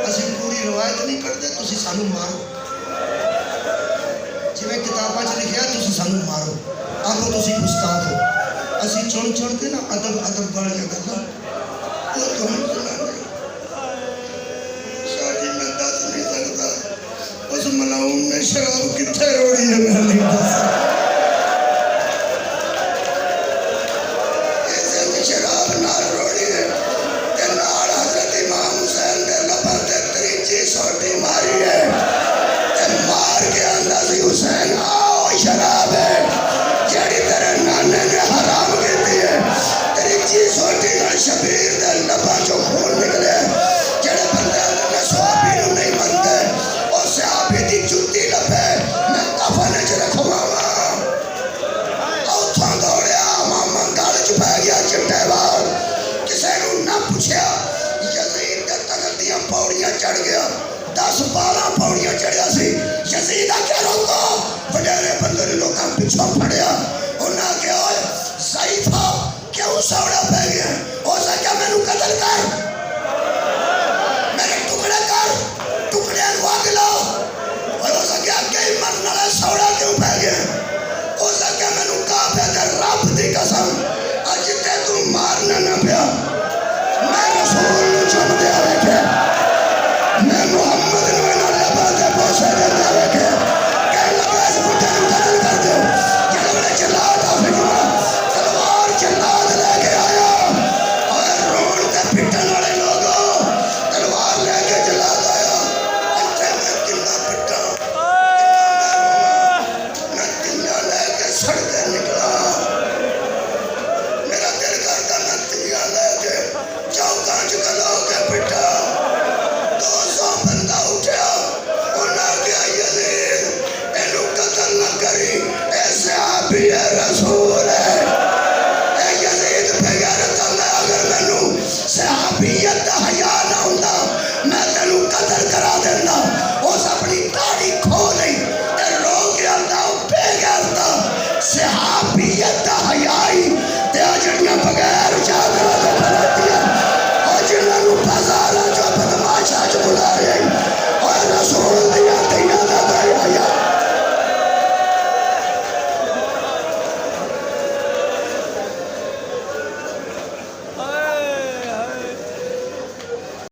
اسی پوری روایت نہیں کرتے تسی سانو مارو جویں کتاباں چ لکھیا تسی سانو مارو آگو تسی گستاخ ہو اسی چن چن کے نا ادب ادب والیاں گلاں وہ تمہیں سنا نہیں شاہ جی میں دس نہیں سکتا اس ملعون نے شراب کتنے روڑی ہے میں نہیں دس ایسے شراب نہ روڑی ہے کہ نال حضرت امام حسین دے لباں تے تریچی سوٹی ماری ہے تے مار کے آندا سی حسین آؤ شراب ہے جیڑی تیرے نانے نے حرام کیتی ہے تریچی سوٹی نال شبیر دے لباں چوں خون نکلے جڑے بندے نے صحابی نو نہیں منتے او صحابی دی جُتی لبے میں کفن وچ رکھواواں اوتھوں دوڑیا ماما گل چ پے گیا چٹے وال کسے نو نہ پوچھیا یزید دے تخت دیاں پوڑیاں چڑھ گیا 10-12 پوڑیاں چڑھیا سی یزید آ کے روکو وڈیرے بندے نے لوکاں پچھوں پھڑیا انہاں کہیا اوئے ضعیفا کیوں سوڑا پہ گیا ہو سکیا مینوں قتل کر میرے ٹکڑے کر ٹکڑے اگ لاؤ ہو سکیا کئی مرن والا سوڑا کیوں پہ گیا ہو سکیا مینوں کعبے دے رب دی قسم اج تے تو مارنا نہ پیا میں رسول نو چم دیا ویکھے میں محمد نو انہاں لباں تے بوسے دیندا ویکھے کہن لگا اس بڈھے نو قتل کر دیو جڑے ویلے جلاد حافظ تلوار جلاد لے کے آیا اور رون تے پٹن والے لوگوں تلوار لے کے جلاد آیا اتنے میں کنا پٹا میں تیاں لے کے سڑکے نکلا میرا دل کرتا میں تیاں لے کے چوکاں چ کھلو کے پٹا 200 بندہ اٹھیا انہاں کہیا یزید اینو قتل نہ کری اے صحابی ہے رسول